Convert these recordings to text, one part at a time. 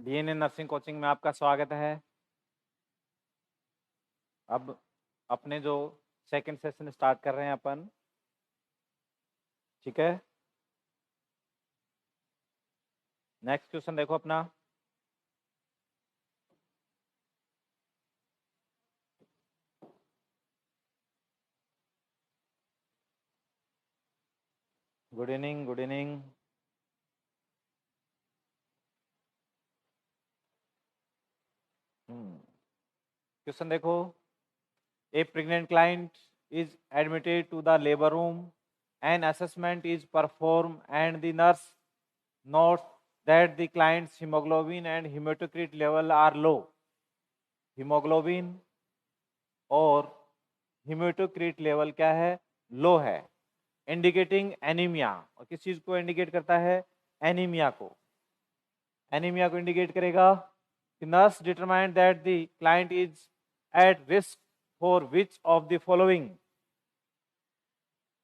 DNA nursing coaching में आपका स्वागत है। अब अपने जो सेकंड सेशन स्टार्ट कर रहे हैं अपन, ठीक है। नेक्स्ट क्वेश्चन देखो अपना। Good evening, good evening. Question देखो। A pregnant client is admitted to the labour room, an assessment is perform and the nurse notes that the client's hemoglobin and hematocrit level are low. Haemoglobin और haematocrit level क्या है? लो है, indicating anaemia. और किस चीज को indicate करता है? एनीमिया को। एनीमिया को इंडिकेट करेगा। Nurse determined that the client is at risk for which of the following?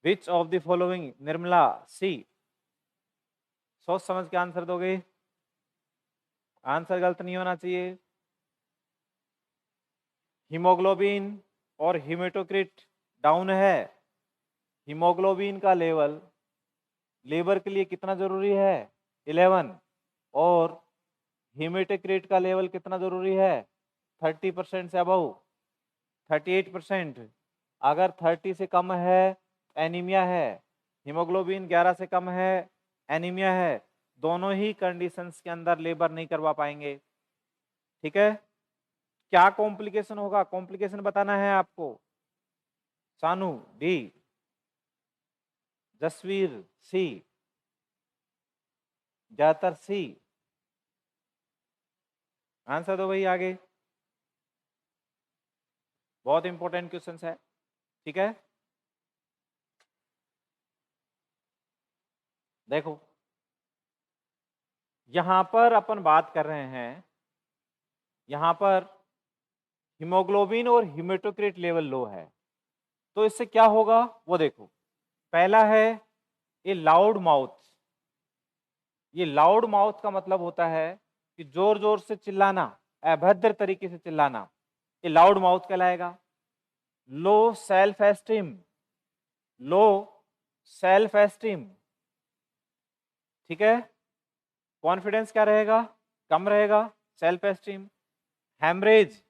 Which of the following? Nirmala, C. सोच समझ के आंसर दोगे, आंसर गलत नहीं होना चाहिए। हीमोग्लोबिन और हेमेटोक्रिट डाउन है। हीमोग्लोबिन का लेवल लेबर के लिए कितना जरूरी है? 11। और हेमेटोक्रिट का लेवल कितना जरूरी है? 30% से अबव, 38%। अगर 30 से कम है एनीमिया है, हीमोग्लोबिन 11 से कम है एनीमिया है। दोनों ही कंडीशंस के अंदर लेबर नहीं करवा पाएंगे, ठीक है। क्या कॉम्प्लिकेशन होगा? कॉम्प्लिकेशन बताना है आपको। सानू, डी। जसवीर, सी। ज्यादातर सी। आंसर दो भाई आगे, बहुत इंपॉर्टेंट क्वेश्चन है, ठीक है। देखो, यहां पर अपन बात कर रहे हैं, यहां पर हीमोग्लोबिन और हीमेटोक्रिट लेवल लो है, तो इससे क्या होगा वो देखो। पहला है ये लाउड माउथ। ये लाउड माउथ का मतलब होता है कि जोर जोर से चिल्लाना, अभद्र तरीके से चिल्लाना, ये लाउड माउथ कहलाएगा। Low self esteem, low self esteem, ठीक है। कॉन्फिडेंस क्या रहेगा? कम रहेगा। Self esteem. हेमरेज,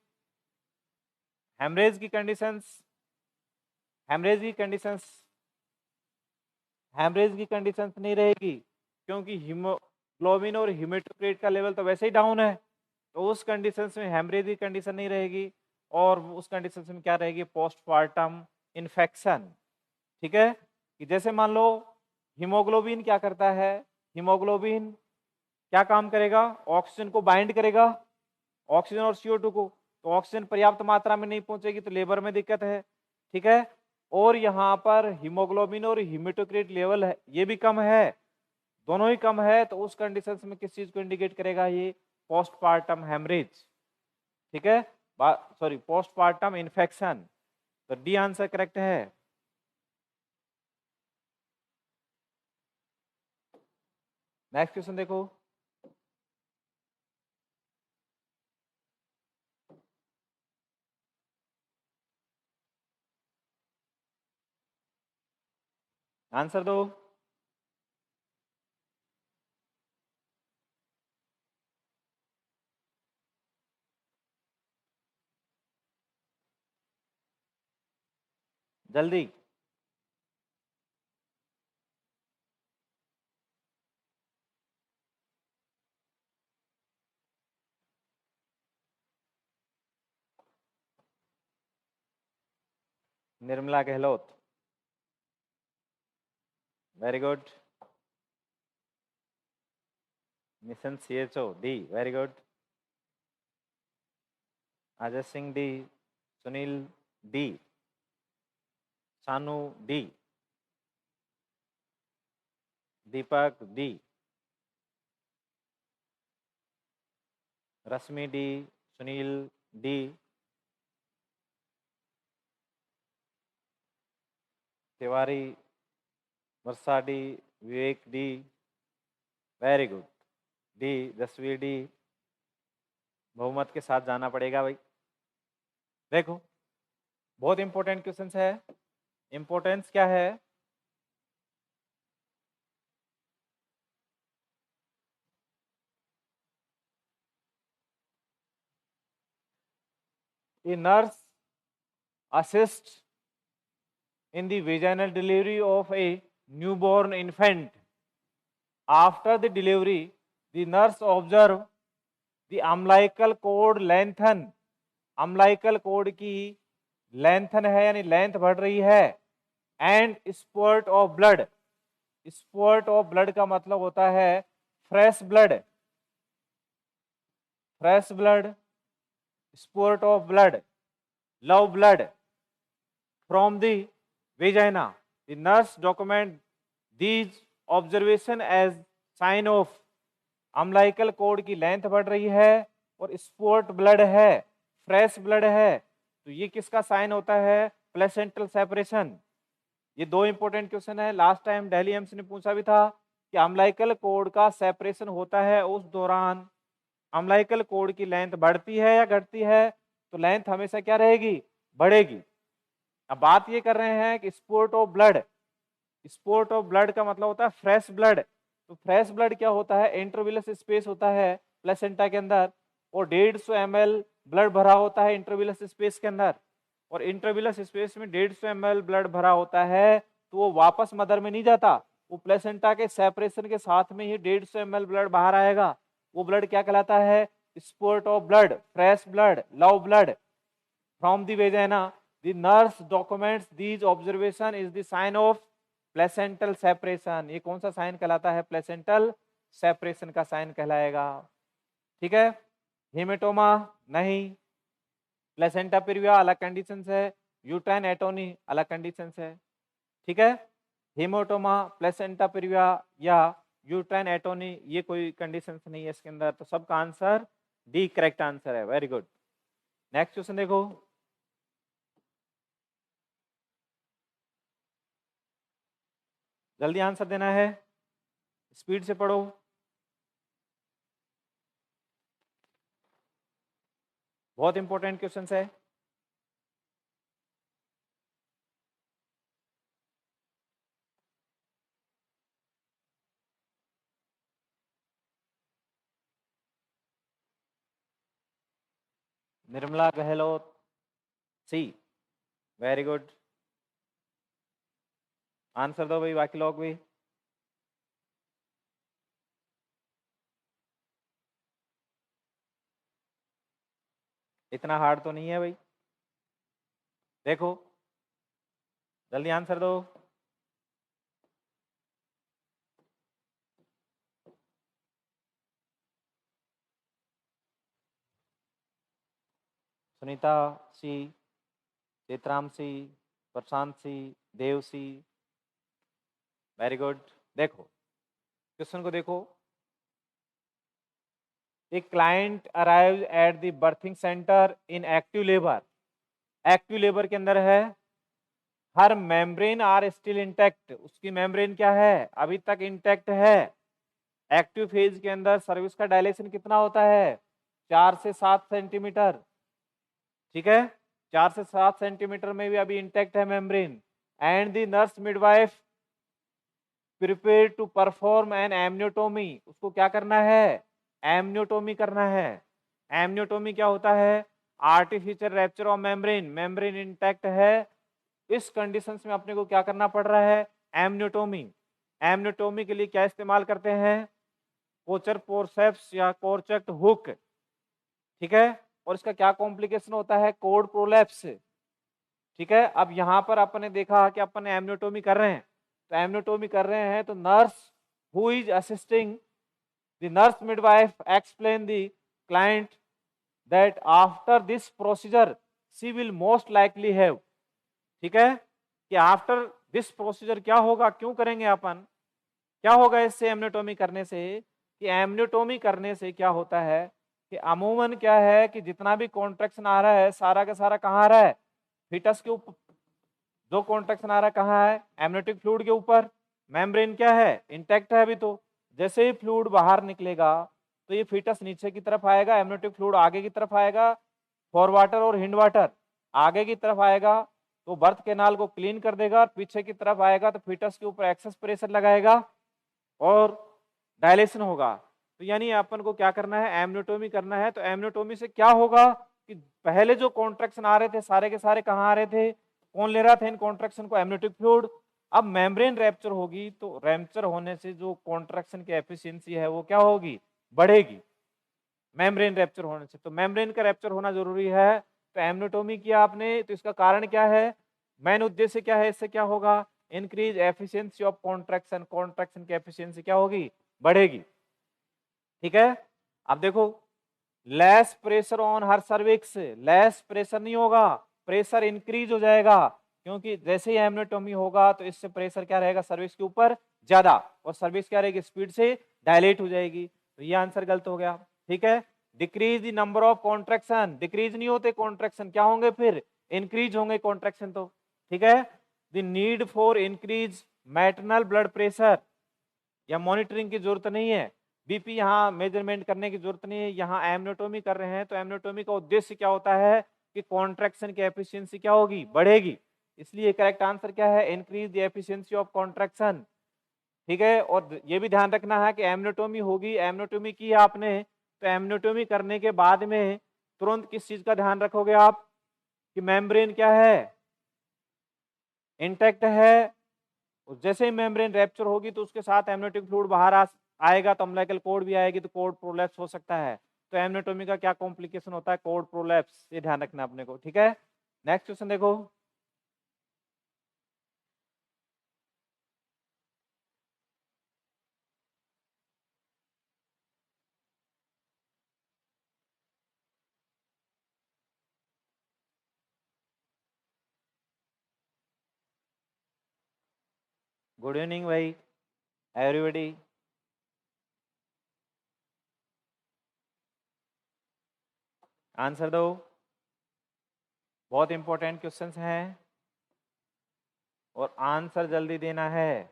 हेमरेज की कंडीशंस, हेमरेज की कंडीशंस, हेमरेज की कंडीशंस नहीं रहेगी, क्योंकि हीमोग्लोबिन और हीमेटोक्रिट का लेवल तो वैसे ही डाउन है, तो उस कंडीशंस में हेमरेज की कंडीशन नहीं रहेगी। और उस कंडीशंस में क्या रहेगी? पोस्टपार्टम इन्फेक्शन, ठीक है। कि जैसे मान लो हीमोग्लोबिन क्या करता है? हीमोग्लोबिन क्या काम करेगा? ऑक्सीजन को बाइंड करेगा, ऑक्सीजन और CO2 को। तो ऑक्सीजन पर्याप्त मात्रा में नहीं पहुंचेगी तो लेबर में दिक्कत है, ठीक है। और यहाँ पर हीमोग्लोबिन और हीमेटोक्रिट लेवल है ये भी कम है, दोनों ही कम है, तो उस कंडीशन में किस चीज को इंडिकेट करेगा? ये पोस्टपार्टम हेमरेज, ठीक है। Sorry, postpartum infection. तो डी आंसर करेक्ट है। नेक्स्ट क्वेश्चन देखो। आंसर दो। जल्दी। Nirmala Gehlot, very good. Mission CHO, D, very good. Ajay Singh, D. Sunil, D. Sanu, D. Deepak, D. Rashmi, D. Sunil, D. Tiwari, Varsha, D. Vivek, D. Very good, D. Jasveer, D. बहुमत के साथ जाना पड़ेगा भाई। देखो बहुत इंपॉर्टेंट क्वेश्चन है। इंपॉर्टेंस क्या है? A nurse assists in the vaginal delivery of a newborn infant. After the delivery, the nurse observe the umbilical cord lengthen. umbilical cord की lengthen है यानी लेंथ बढ़ रही है। And spurt of blood. Spurt of blood का मतलब होता है fresh blood. Fresh blood, spurt of blood, love blood from the vagina. The nurse document these observation as sign of umbilical cord की लेंथ बढ़ रही है और स्पोर्ट ब्लड है, फ्रेश ब्लड है, तो ये किसका साइन होता है? Placental separation. ये दो इंपॉर्टेंट क्वेश्चन है। लास्ट टाइम दिल्ली एम्स ने पूछा भी था कि अम्लाइकल कोड का सेपरेशन होता है उस दौरान अम्लाइकल कोड की लेंथ बढ़ती है या घटती है? तो लेंथ हमेशा क्या रहेगी? बढ़ेगी। अब बात ये कर रहे हैं कि sport of blood. Sport of blood का मतलब होता है फ्रेश ब्लड। तो फ्रेश ब्लड क्या होता है? इंटरविलस स्पेस होता है प्लेसेंटा के अंदर और 150 ml ब्लड भरा होता है इंटरविलस स्पेस के अंदर। और इंटरविलस स्पेस में 150 ml ब्लड भरा होता है तो वो वापस मदर में नहीं जाता, वो प्लेसेंटा के सेपरेशन के साथ में ही 150 ml ब्लड बाहर आएगा। वो ब्लड क्या कहलाता है? Sport of blood, fresh blood, love blood from the vagina. The nurse documents these observation is the sign of placental separation। ये कौन सा साइन कहलाता है? प्लेसेंटल सेपरेशन का साइन कहलाएगा। ठीक है। हेमेटोमा नहीं, प्लेसेंटा प्रिविया अलग कंडीशन है, यूट्राइन एटोनी अलग कंडीशन है। ठीक है। हेमेटोमा, प्लेसेंटा प्रिविया या यूट्राइन एटोनी ये कोई कंडीशन नहीं है इसके अंदर, तो सबका आंसर डी करेक्ट आंसर है। Very good. नेक्स्ट क्वेश्चन देखो। जल्दी आंसर देना है, स्पीड से पढ़ो। बहुत इंपॉर्टेंट क्वेश्चन है। Nirmala Gehlot, C. Very good. Answer दो भाई, बाकी लोग भी। इतना हार्ड तो नहीं है भाई। देखो जल्दी आंसर दो। Sunita C, Chitram C, Prashant C, Dev C. Very good. देखो क्वेश्चन को देखो। A client arrives at the birthing center in active labor। Active labour के अंदर है। हर मेम्ब्रेन आर स्टिल इंटैक्ट। उसकी मेम्ब्रेन क्या है? अभी तक इंटैक्ट है। एक्टिव फेज के अंदर सर्विस का डायलेशन कितना होता है? 4 से 7 सेंटीमीटर। ठीक है। 4 से 7 सेंटीमीटर में भी अभी इंटैक्ट है membrane. And the nurse midwife prepare to perform an amniotomy. उसको क्या करना है? एमनियोटोमी करना है। एमनियोटोमी क्या होता है? Artificial rapture of membrane. Membrane intact है, इस कंडीशंस में अपने को क्या करना पड़ रहा है? एमनियोटोमी। एमनियोटोमी के लिए क्या इस्तेमाल करते हैं? कोचर फोर्सेप्स या कोरचेक्ट हुक। ठीक है। और इसका क्या कॉम्प्लिकेशन होता है? Code prolapse. ठीक है। अब यहां पर अपने देखा कि अपन एमनियोटोमी कर रहे हैं, तो एमनियोटोमी कर रहे हैं तो nurse who is assisting the nurse midwife explain the client that after this procedure she will most likely have. ठीक है। कि आफ्टर दिस प्रोसीजर क्या होगा, क्यों करेंगे अपन, क्या होगा इससे एमनियोटोमी करने से? कि एमनियोटोमी करने से क्या होता है कि अमूमन क्या है कि जितना भी कॉन्ट्रैक्शन आ रहा है सारा का सारा कहाँ आ रहा है? फीटस के ऊपर। जो कॉन्ट्रैक्शन आ रहा है कहाँ है? एमनियोटिक फ्लूइड के ऊपर। मेम्ब्रेन क्या है? इंटैक्ट है अभी। तो जैसे ही फ्लूइड बाहर निकलेगा तो ये फीटस नीचे की तरफ आएगा, एमनियोटिक फ्लूइड आगे की तरफ आएगा, फॉर वाटर और हिंड वाटर आगे की तरफ आएगा, तो बर्थ कैनाल को क्लीन कर देगा, और पीछे की तरफ आएगा तो फीटस के ऊपर एक्सेस प्रेशर लगाएगा और डायलेशन होगा। तो यानी अपन को क्या करना है, एमनियोटोमी करना है। तो एमनियोटोमी से क्या होगा कि पहले जो कॉन्ट्रैक्शन आ रहे थे सारे के सारे कहाँ आ रहे थे, कौन ले रहा था इन कॉन्ट्रैक्शन को, एमनियोटिक फ्लूइड। अब मेम्ब्रेन रैप्चर होगी तो रैप्चर होने से जो कॉन्ट्रैक्शन की एफिशिएंसी है वो क्या होगी, बढ़ेगी, मेम्ब्रेन रैप्चर होने से। तो मेम्ब्रेन का रैप्चर होना जरूरी है। तो एमनियोटोमी किया आपने, तो इसका कारण क्या है, मेन उद्देश्य क्या है, इससे क्या होगा, increase efficiency of contraction, contraction की एफिशिएंसी क्या होगी, बढ़ेगी। ठीक है, अब देखो, less pressure on her cervix, less pressure नहीं होगा, प्रेशर इंक्रीज हो जाएगा, क्योंकि जैसे ही एमनियोटोमी होगा तो इससे प्रेशर क्या रहेगा सर्विक्स के ऊपर ज्यादा, और सर्विक्स क्या रहेगी, स्पीड से डायलेट हो जाएगी। तो ये आंसर गलत हो गया। ठीक है, decrease the number of contraction, decrease नहीं होते कॉन्ट्रैक्शन, क्या होंगे फिर, इंक्रीज होंगे कॉन्ट्रैक्शन। तो ठीक है, the need for increase maternal blood pressure, या मॉनिटरिंग की जरूरत नहीं है, बीपी यहाँ मेजरमेंट करने की जरूरत नहीं है, यहाँ एमनियोटोमी कर रहे हैं। तो एमनियोटोमी का उद्देश्य क्या होता है कि कॉन्ट्रैक्शन की एफिशिएंसी क्या होगी, बढ़ेगी। इसलिए करेक्ट आंसर क्या है, increase the efficiency of contraction. ठीक है, और ये भी ध्यान रखना है कि एमनियोटोमी होगी, एमनियोटोमी की आपने, तो एमनियोटोमी करने के बाद में तुरंत किस चीज का ध्यान रखोगे आप, कि मेम्ब्रेन क्या है, इंटैक्ट है। जैसे ही मेम्ब्रेन रैप्चर होगी तो उसके साथ एमनियोटिक फ्लूइड बाहर आएगा, तो अम्बिलिकल कॉर्ड भी आएगी, तो कॉर्ड प्रोलैप्स हो सकता है। तो एमनियोटोमी का क्या कॉम्प्लिकेशन होता है, कॉर्ड प्रोलैप्स, ये ध्यान रखना अपने को। ठीक है, नेक्स्ट क्वेश्चन देखो, गुड इवनिंग भाई एवरीबॉडी, आंसर दो, बहुत इंपॉर्टेंट क्वेश्चंस हैं और आंसर जल्दी देना है।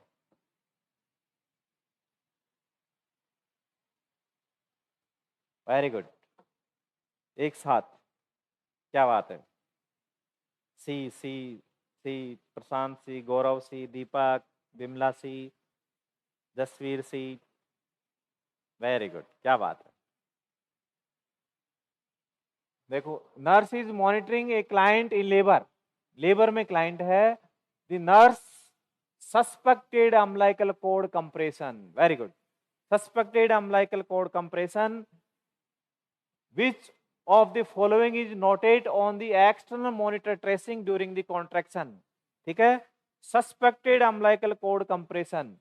वेरी गुड, एक साथ, क्या बात है, C C C, Prashant C, Gaurav C, Deepak, Vimla C, Jasveer C, very good, क्या बात है। देखो, nurse is monitoring a client in labour, labour में क्लाइंट है, the nurse suspected umbilical cord compression, very good, suspected umbilical cord compression, which of the following is noted on the external monitor tracing during the contraction। ठीक है, suspected umbilical cord compression,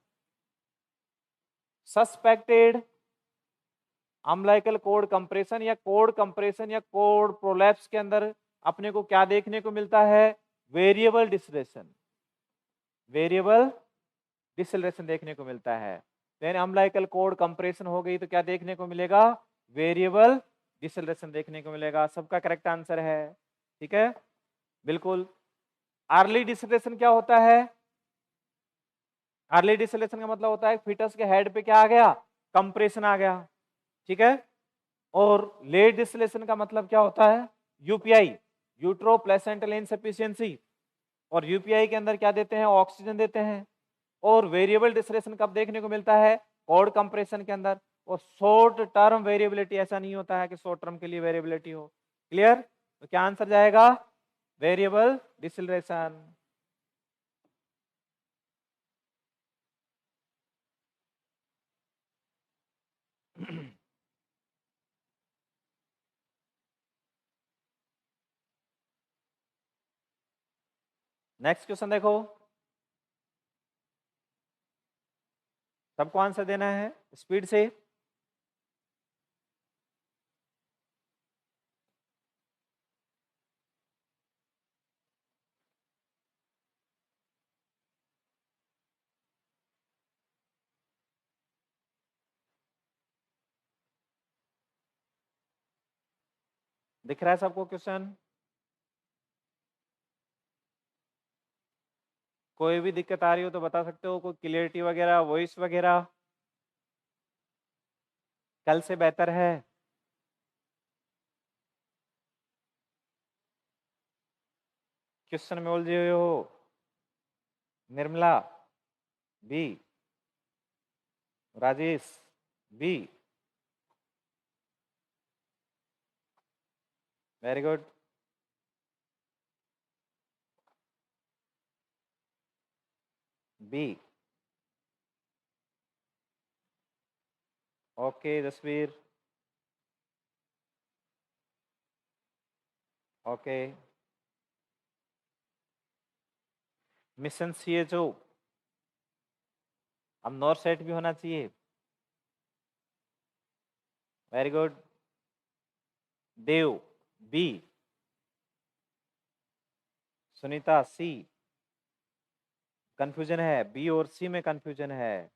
suspected umbilical cord compression या cord compression या cord prolapse के अंदर अपने को क्या देखने को मिलता है, वेरिएबल डिसलेशन, वेरिएबल डिसलेशन देखने को मिलता है। देन अम्बिलिकल कॉर्ड कंप्रेशन हो गई तो क्या देखने को मिलेगा, वेरिएबल डिसलेशन देखने को मिलेगा। सबका करेक्ट आंसर है। ठीक है, बिल्कुल। अर्ली डिसलेशन क्या होता है, अर्ली डिसलेशन का मतलब होता है फीटस के हेड पे क्या आ गया, कंप्रेशन आ गया। ठीक है, और लेट डिसलेशन का मतलब क्या होता है, यूपीआई, यूट्रो प्लेसेंटल इनसफिशिएंसी, और यूपीआई के अंदर क्या देते हैं, ऑक्सीजन देते हैं। और वेरिएबल डिसलेशन कब देखने को मिलता है, कॉर्ड कंप्रेशन के अंदर। और शॉर्ट टर्म वेरिएबिलिटी, ऐसा नहीं होता है कि शॉर्ट टर्म के लिए वेरिएबिलिटी हो। क्लियर, तो क्या आंसर जाएगा, वेरिएबल डिसलेशन। नेक्स्ट क्वेश्चन देखो, सबको आंसर देना है स्पीड से। दिख रहा है सबको क्वेश्चन, कोई भी दिक्कत आ रही हो तो बता सकते हो, कोई क्लियरिटी वगैरह, वॉइस वगैरह। कल से बेहतर है। क्वेश्चन में उलझे हुए हो? Nirmala B, Rajesh B, very good. B, okay Jasveer, okay. Mission CHO, अब नॉर्थ सेट भी होना चाहिए। Very good. Dev B, Sunita C. Confusion है, बी और सी में कंफ्यूजन है।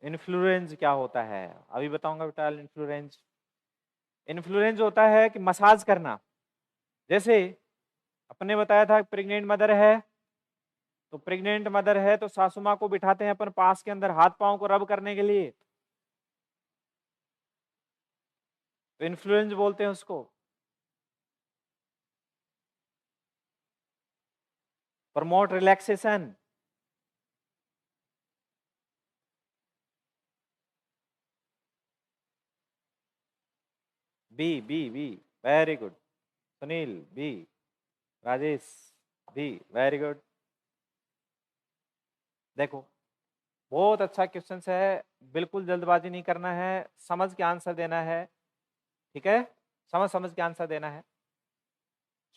इन्फ्लुएंस क्या होता है अभी बताऊंगा बेटा। इन्फ्लुएंस, इन्फ्लुएंस होता है कि मसाज करना। जैसे अपने बताया था प्रेग्नेंट मदर है, तो प्रेग्नेंट मदर है तो सासू माँ को बिठाते हैं अपन पास के अंदर हाथ पांव को रब करने के लिए, तो इन्फ्लुएंस बोलते हैं उसको। Promote relaxation, B B B, very good. Sunil B, Rajesh B, very good. देखो बहुत अच्छा क्वेश्चन है, बिल्कुल जल्दबाजी नहीं करना है, समझ के आंसर देना है, ठीक है? समझ समझ के आंसर देना है।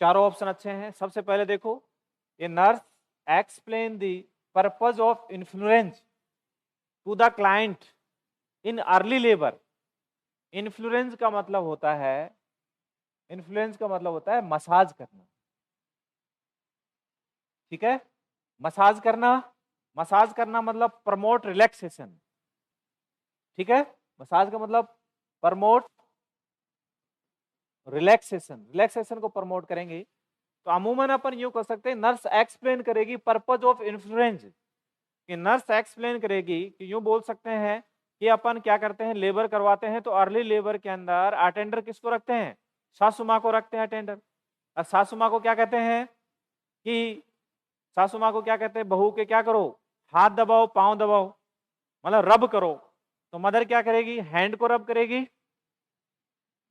चारों ऑप्शन अच्छे हैं। सबसे पहले देखो, ये nurse explain the purpose of influence to the client in early labour. Influence का मतलब होता है, इन्फ्लुएंस का मतलब होता है मसाज करना, ठीक है? मसाज करना, मसाज करना मतलब प्रमोट रिलैक्सेशन, ठीक है? मसाज का मतलब प्रमोट रिलैक्सेशन, रिलैक्सेशन को प्रमोट करेंगे। तो अमूमन अपन यूं कर सकते हैं, नर्स एक्सप्लेन करेगी पर्पज ऑफ इन्फ्लुएंस, कि नर्स एक्सप्लेन करेगी कि यूं बोल सकते हैं कि अपन क्या करते हैं, लेबर करवाते हैं तो अर्ली लेबर के अंदर अटेंडर किसको रखते हैं? सासू माँ को रखते हैं अटेंडर। और सासू माँ को क्या कहते हैं कि, सासू माँ को क्या कहते हैं, बहू के क्या करो, हाथ दबाओ पांव दबाओ, मतलब रब करो। तो मदर क्या करेगी, हैंड को रब करेगी,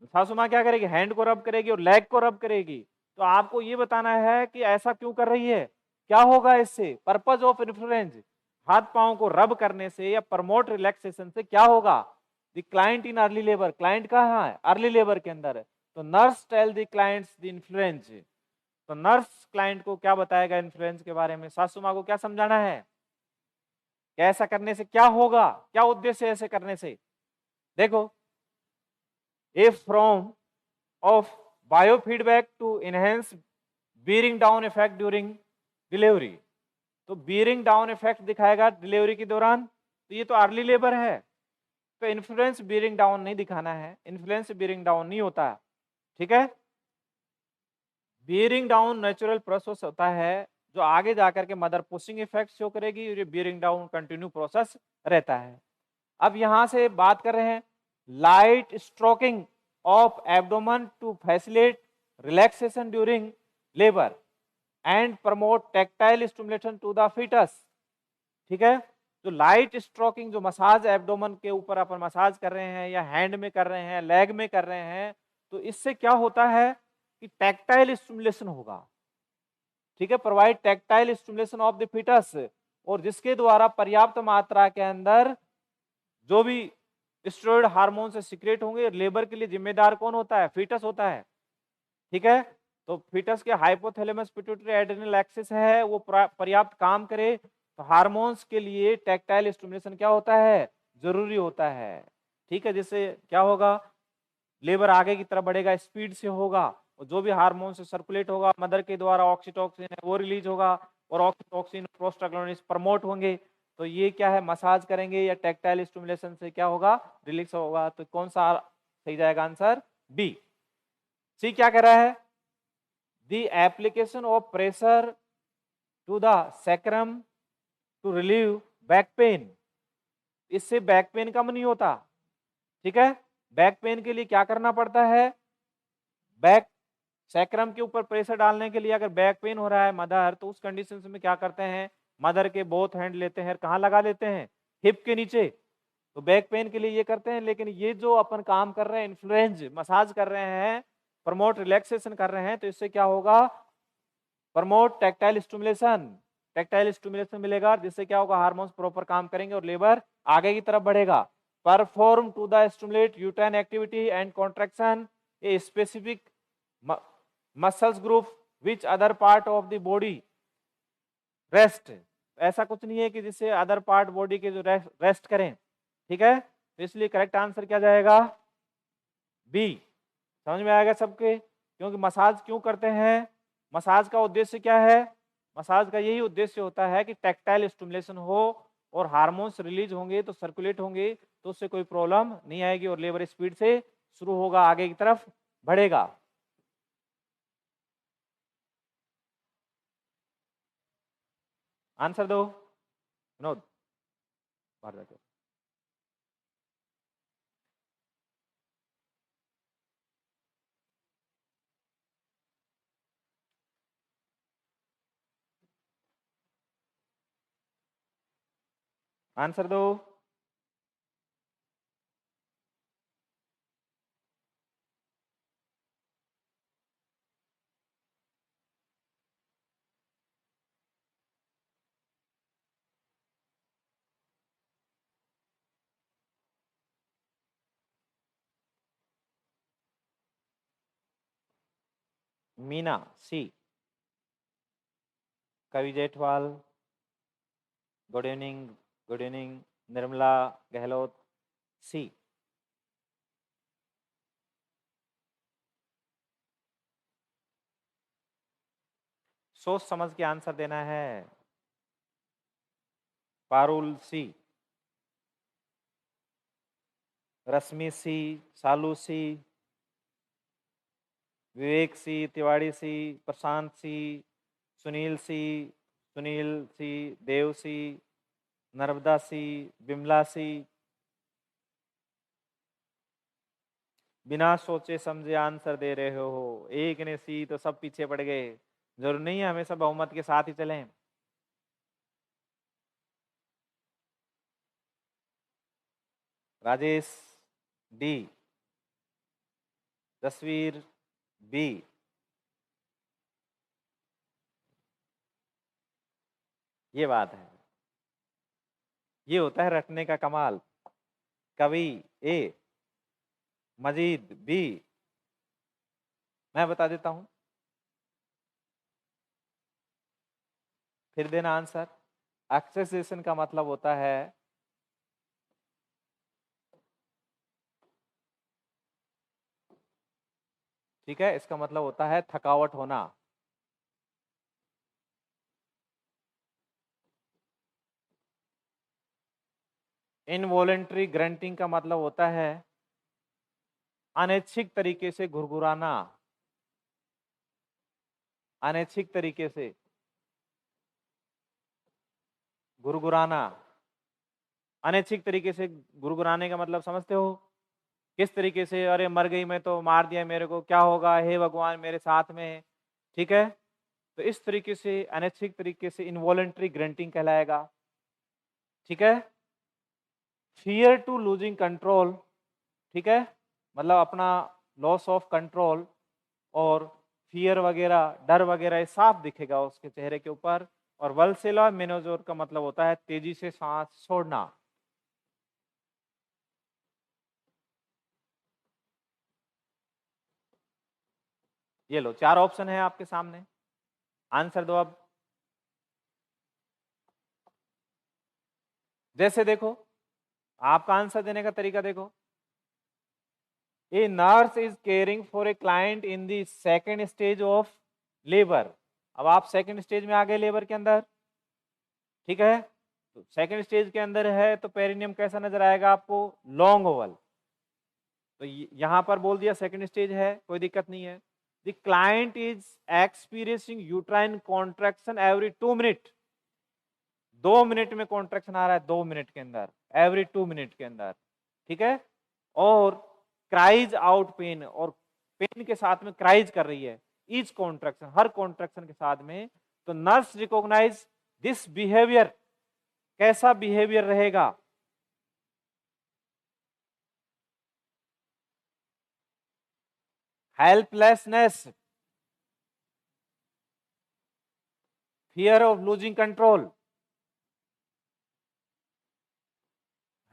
सासू माँ क्या करेगी, हैंड को रब करेगी और लेग को रब करेगी। तो आपको ये बताना है कि ऐसा क्यों कर रही है, क्या होगा इससे, पर्पज ऑफ इन्फ्लुएंस, हाथ पांव को रब करने से या प्रमोट रिलैक्सेशन से क्या होगा? The client in early labour, client कहाँ है, अर्ली लेबर के अंदर है। तो nurse tell the clients the influence, तो नर्स क्लाइंट को क्या बताएगा इन्फ्लुएंस के बारे में, सासू माँ को क्या समझाना है कि ऐसा करने से क्या होगा, क्या उद्देश्य है ऐसे करने से। देखो, ए from of biofeedback to enhance bearing down effect during delivery। तो bearing down effect दिखाएगा डिलीवरी के दौरान, तो ये तो अर्ली लेबर है, तो इन्फ्लुएंस bearing down नहीं दिखाना है, इन्फ्लुएंस bearing down नहीं होता, ठीक है? bearing down नेचुरल प्रोसेस होता है जो आगे जाकर के मदर पुशिंग इफेक्ट शो करेगी, और ये bearing down कंटिन्यू प्रोसेस रहता है। अब यहां से बात कर रहे हैं light stroking of abdomen to facilitate relaxation during labour and promote tactile stimulation to the fetus, ठीक है? तो लाइट स्ट्रोकिंग, जो मसाज एब्डोमेन के ऊपर अपन मसाज कर रहे हैं या हैंड में कर रहे हैं, लेग में कर रहे हैं, तो इससे क्या होता है कि टैक्टाइल स्टिमुलेशन होगा, ठीक है? Provide tactile stimulation of the fetus, और जिसके द्वारा पर्याप्त मात्रा के अंदर जो भी स्टेरॉइड हार्मोन से सिक्रेट होंगे, लेबर के लिए जिम्मेदार कौन होता है, फीटस होता है, ठीक है? तो फीटस के हाइपोथैलेमस पिट्यूटरी एड्रेनल एक्सिस है, वो पर्याप्त काम करे, तो हार्मोन्स के लिए टैक्टाइल स्टिमुलेशन क्या होता है, जरूरी होता है, ठीक है? जिससे क्या होगा, लेबर आगे की तरफ बढ़ेगा, स्पीड से होगा, और जो भी हार्मोन से सर्कुलेट होगा मदर के द्वारा, ऑक्सीटोसिन है वो रिलीज होगा, और ऑक्सीटोसिन प्रोस्टाग्लैंडिन प्रमोट होंगे। तो ये क्या है, मसाज करेंगे या टैक्टाइल स्टिमुलेशन से क्या होगा, रिलीज होगा। तो कौन सा सही जाएगा आंसर, बी। सी क्या कह रहा है, the application of pressure to the sacrum to relieve back pain, इससे बैक पेन कम नहीं होता। ठीक है, बैक पेन के लिए क्या करना पड़ता है, बैक सैक्रम के ऊपर प्रेशर डालने के लिए अगर बैक पेन हो रहा है मदर, तो उस कंडीशन में क्या करते हैं, मदर के बोथ हैंड लेते हैं, कहाँ लगा लेते हैं, हिप के नीचे। तो बैक पेन के लिए ये करते हैं। लेकिन ये जो अपन काम कर रहे हैं, इन्फ्लुएंज मसाज कर रहे हैं, प्रमोट रिलैक्सेशन कर रहे हैं, तो इससे क्या होगा, promote tactile stimulation, tactile stimulation मिलेगा, जिससे क्या होगा, हार्मोन्स प्रॉपर काम करेंगे और लेबर आगे की तरफ बढ़ेगा। Perform to the stimulate uterine activity and contraction a specific muscles group which other part of the body rest. ऐसा कुछ नहीं है कि जिससे अदर पार्ट बॉडी के जो रेस्ट करें। ठीक है, तो इसलिए करेक्ट आंसर क्या जाएगा, बी। समझ में आएगा सबके, क्योंकि मसाज क्यों करते हैं, मसाज का उद्देश्य क्या है, मसाज का यही उद्देश्य होता है कि टैक्टाइल स्टिमुलेशन हो और हार्मोन्स रिलीज होंगे तो सर्कुलेट होंगे, तो उससे कोई प्रॉब्लम नहीं आएगी और लेबर स्पीड से शुरू होगा, आगे की तरफ बढ़ेगा। आंसर दो विनोद, बाहर जाके। आंसर दो। Meena C, Kavi Jethwal, good evening, good evening, Nirmala Gehlot, C. सोच समझ के आंसर देना है। पारुल सी, रश्मि सी, सालू सी, विवेक सी, तिवाड़ी सी, प्रशांत सी, सुनील सी, सुनील सी, देव सी, नर्मदा सी, बिमला सी। बिना सोचे समझे आंसर दे रहे हो, एक ने सी तो सब पीछे पड़ गए। जरूर नहीं है हमेशा बहुमत के साथ ही चलें। राजेश डी, तस्वीर बी। ये बात है, ये होता है रटने का कमाल। कवि ए, मजीद बी। मैं बता देता हूं, फिर देना आंसर। एक्सेसेशन का मतलब होता है, ठीक है, इसका मतलब होता है थकावट होना। इनवॉलेंट्री ग्रंटिंग का मतलब होता है अनैच्छिक तरीके से घुरघुराना, अनैच्छिक तरीके से घुरघुराना। अनैच्छिक तरीके से घुरघुराने का मतलब समझते हो, किस तरीके से, अरे मर गई मैं तो मार दिया मेरे को, क्या होगा, हे भगवान मेरे साथ में है। ठीक है, तो इस तरीके से अनैच्छिक तरीके से इनवॉलेंट्री ग्रंटिंग कहलाएगा। ठीक है, फियर टू लूजिंग कंट्रोल, ठीक है, मतलब अपना लॉस ऑफ कंट्रोल और फियर वगैरह, डर वगैरह, ये साफ दिखेगा उसके चेहरे के ऊपर। और वल्सेला मेनोजोर का मतलब होता है तेजी से सांस छोड़ना। ये लो, चार ऑप्शन है आपके सामने, आंसर दो अब। जैसे देखो, आपका आंसर देने का तरीका देखो, a nurse is caring for a client in the second stage of labour. अब आप सेकेंड स्टेज में आ गए लेबर के अंदर। ठीक है, तो सेकेंड स्टेज के अंदर है तो पेरिनियम कैसा नजर आएगा आपको, लॉन्ग ओवल। तो यहां पर बोल दिया सेकेंड स्टेज है, कोई दिक्कत नहीं है। The client is experiencing uterine contraction every 2 minute. 2 minute में कॉन्ट्रैक्शन आ रहा है, 2 मिनट के अंदर, एवरी 2 मिनट के अंदर, ठीक है। और क्राइज आउट पेन, और पेन के साथ में क्राइज कर रही है ईच कॉन्ट्रैक्शन, हर कॉन्ट्रैक्शन के साथ में। तो नर्स रिकॉग्नाइज दिस बिहेवियर, कैसा बिहेवियर रहेगा, helplessness, fear of losing control,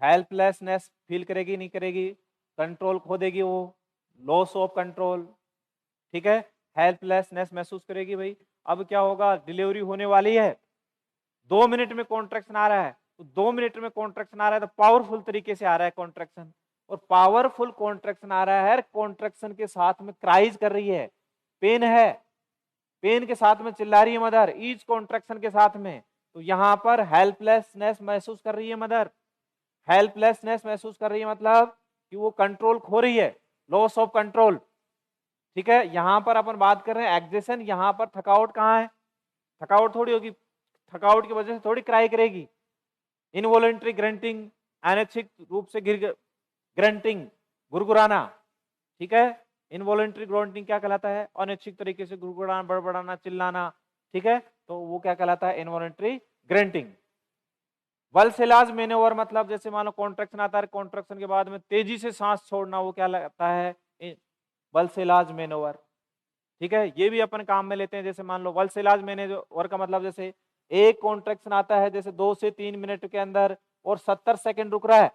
helplessness feel करेगी, नहीं करेगी, कंट्रोल खो देगी वो, लॉस ऑफ कंट्रोल, ठीक है, हेल्पलेसनेस महसूस करेगी। भाई अब क्या होगा, डिलीवरी होने वाली है, 2 मिनट में कॉन्ट्रैक्शन आ रहा है, तो 2 मिनट में कॉन्ट्रैक्शन आ रहा है तो पावरफुल तरीके से आ रहा है कॉन्ट्रैक्शन, और पावरफुल कॉन्ट्रैक्शन आ रहा है, कॉन्ट्रैक्शन के साथ में क्राइज कर रही है, पेन है, पेन के साथ में चिल्ला रही है मदर ईच कॉन्ट्रैक्शन के साथ में। तो यहां पर हेल्पलेसनेस महसूस कर रही है मदर, हेल्पलेसनेस महसूस कर रही है मतलब कि वो कंट्रोल खो रही है, लॉस ऑफ कंट्रोल, ठीक है। यहां पर अपन बात कर रहे हैं एक्सेशन, यहां पर थकावट कहाँ है, थकावट थोड़ी होगी, थकावट की वजह से थोड़ी क्राई करेगी। इनवॉलेंट्री ग्रंटिंग, अनैच्छिक रूप से ग्रंटिंग, गुरगुराना, ठीक है। इनवॉलेंट्री ग्रंटिंग क्या कहलाता है, अनैच्छिक तरीके से गुरगुराना, बड़बड़ाना, चिल्लाना, ठीक है, तो वो क्या कहलाता है, इनवॉलेंट्री ग्रंटिंग। वल्सेलाज मेनोवर मतलब जैसे मान लो कॉन्ट्रैक्शन आता है, कॉन्ट्रैक्शन के बाद में तेजी से सांस छोड़ना, वो क्या लगता है, वल्सेलाज मेनोवर, ठीक है। ये भी अपन काम में लेते हैं, जैसे मान लो वल्सेलाज मेनोवर का मतलब जैसे एक कॉन्ट्रैक्शन आता है जैसे 2 से 3 मिनट के अंदर और 70 सेकंड रुक रहा है,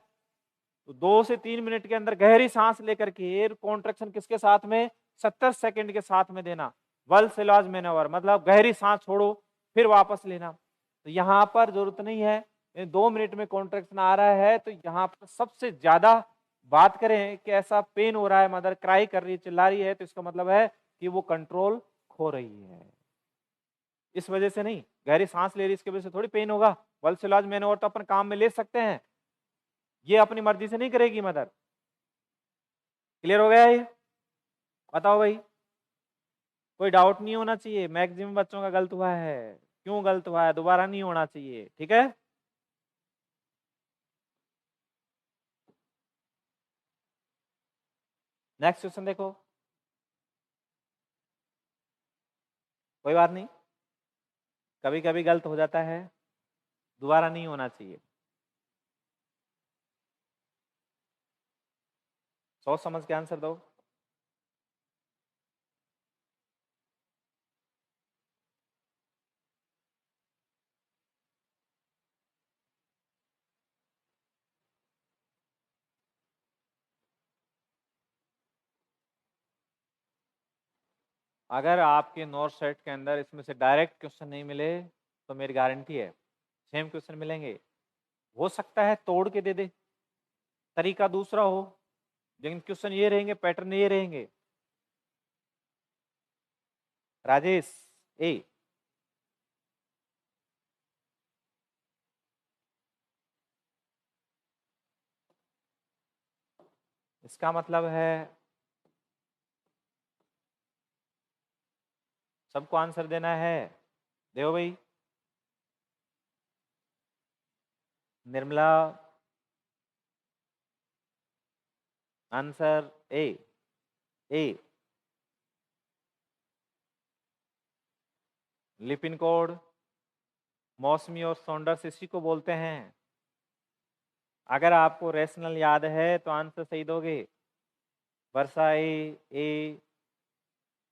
तो 2 से 3 मिनट के अंदर गहरी सांस लेकर के एयर कॉन्ट्रैक्शन किसके साथ में, 70 सेकंड के साथ में देना, वल्सेलाज मेनोवर मतलब गहरी सांस छोड़ो फिर वापस लेना। तो यहाँ पर जरूरत नहीं है, 2 मिनट में कॉन्ट्रैक्शन आ रहा है, तो यहाँ पर सबसे ज्यादा बात करें कि ऐसा पेन हो रहा है, मदर क्राई कर रही है, चिल्ला रही है, तो इसका मतलब है कि वो कंट्रोल खो रही है, इस वजह से नहीं, गहरी सांस ले रही इसकी वजह से थोड़ी पेन होगा। वल्सेलाज मेनोवर तो अपन काम में ले सकते हैं, ये अपनी मर्जी से नहीं करेगी मदर। क्लियर हो गया ये, बताओ भाई, कोई डाउट नहीं होना चाहिए, मैक्सिमम बच्चों का गलत हुआ है, क्यों गलत हुआ है, दोबारा नहीं होना चाहिए, ठीक है। नेक्स्ट क्वेश्चन देखो, कोई बात नहीं, कभी कभी गलत हो जाता है, दोबारा नहीं होना चाहिए, सोच समझ के आंसर दो। अगर आपके नोट सेट के अंदर इसमें से डायरेक्ट क्वेश्चन नहीं मिले तो मेरी गारंटी है सेम क्वेश्चन मिलेंगे, हो सकता है तोड़ के दे दे, तरीका दूसरा हो, लेकिन क्वेश्चन ये रहेंगे, पैटर्न ये रहेंगे। राजेश ए, इसका मतलब है सबको आंसर देना है, देव भाई, Nirmala, answer A, A, Lipin code, मौसमी और सौंडर्स इसी को बोलते हैं। अगर आपको रेशनल याद है तो आंसर सही दोगे, वर्षा ए,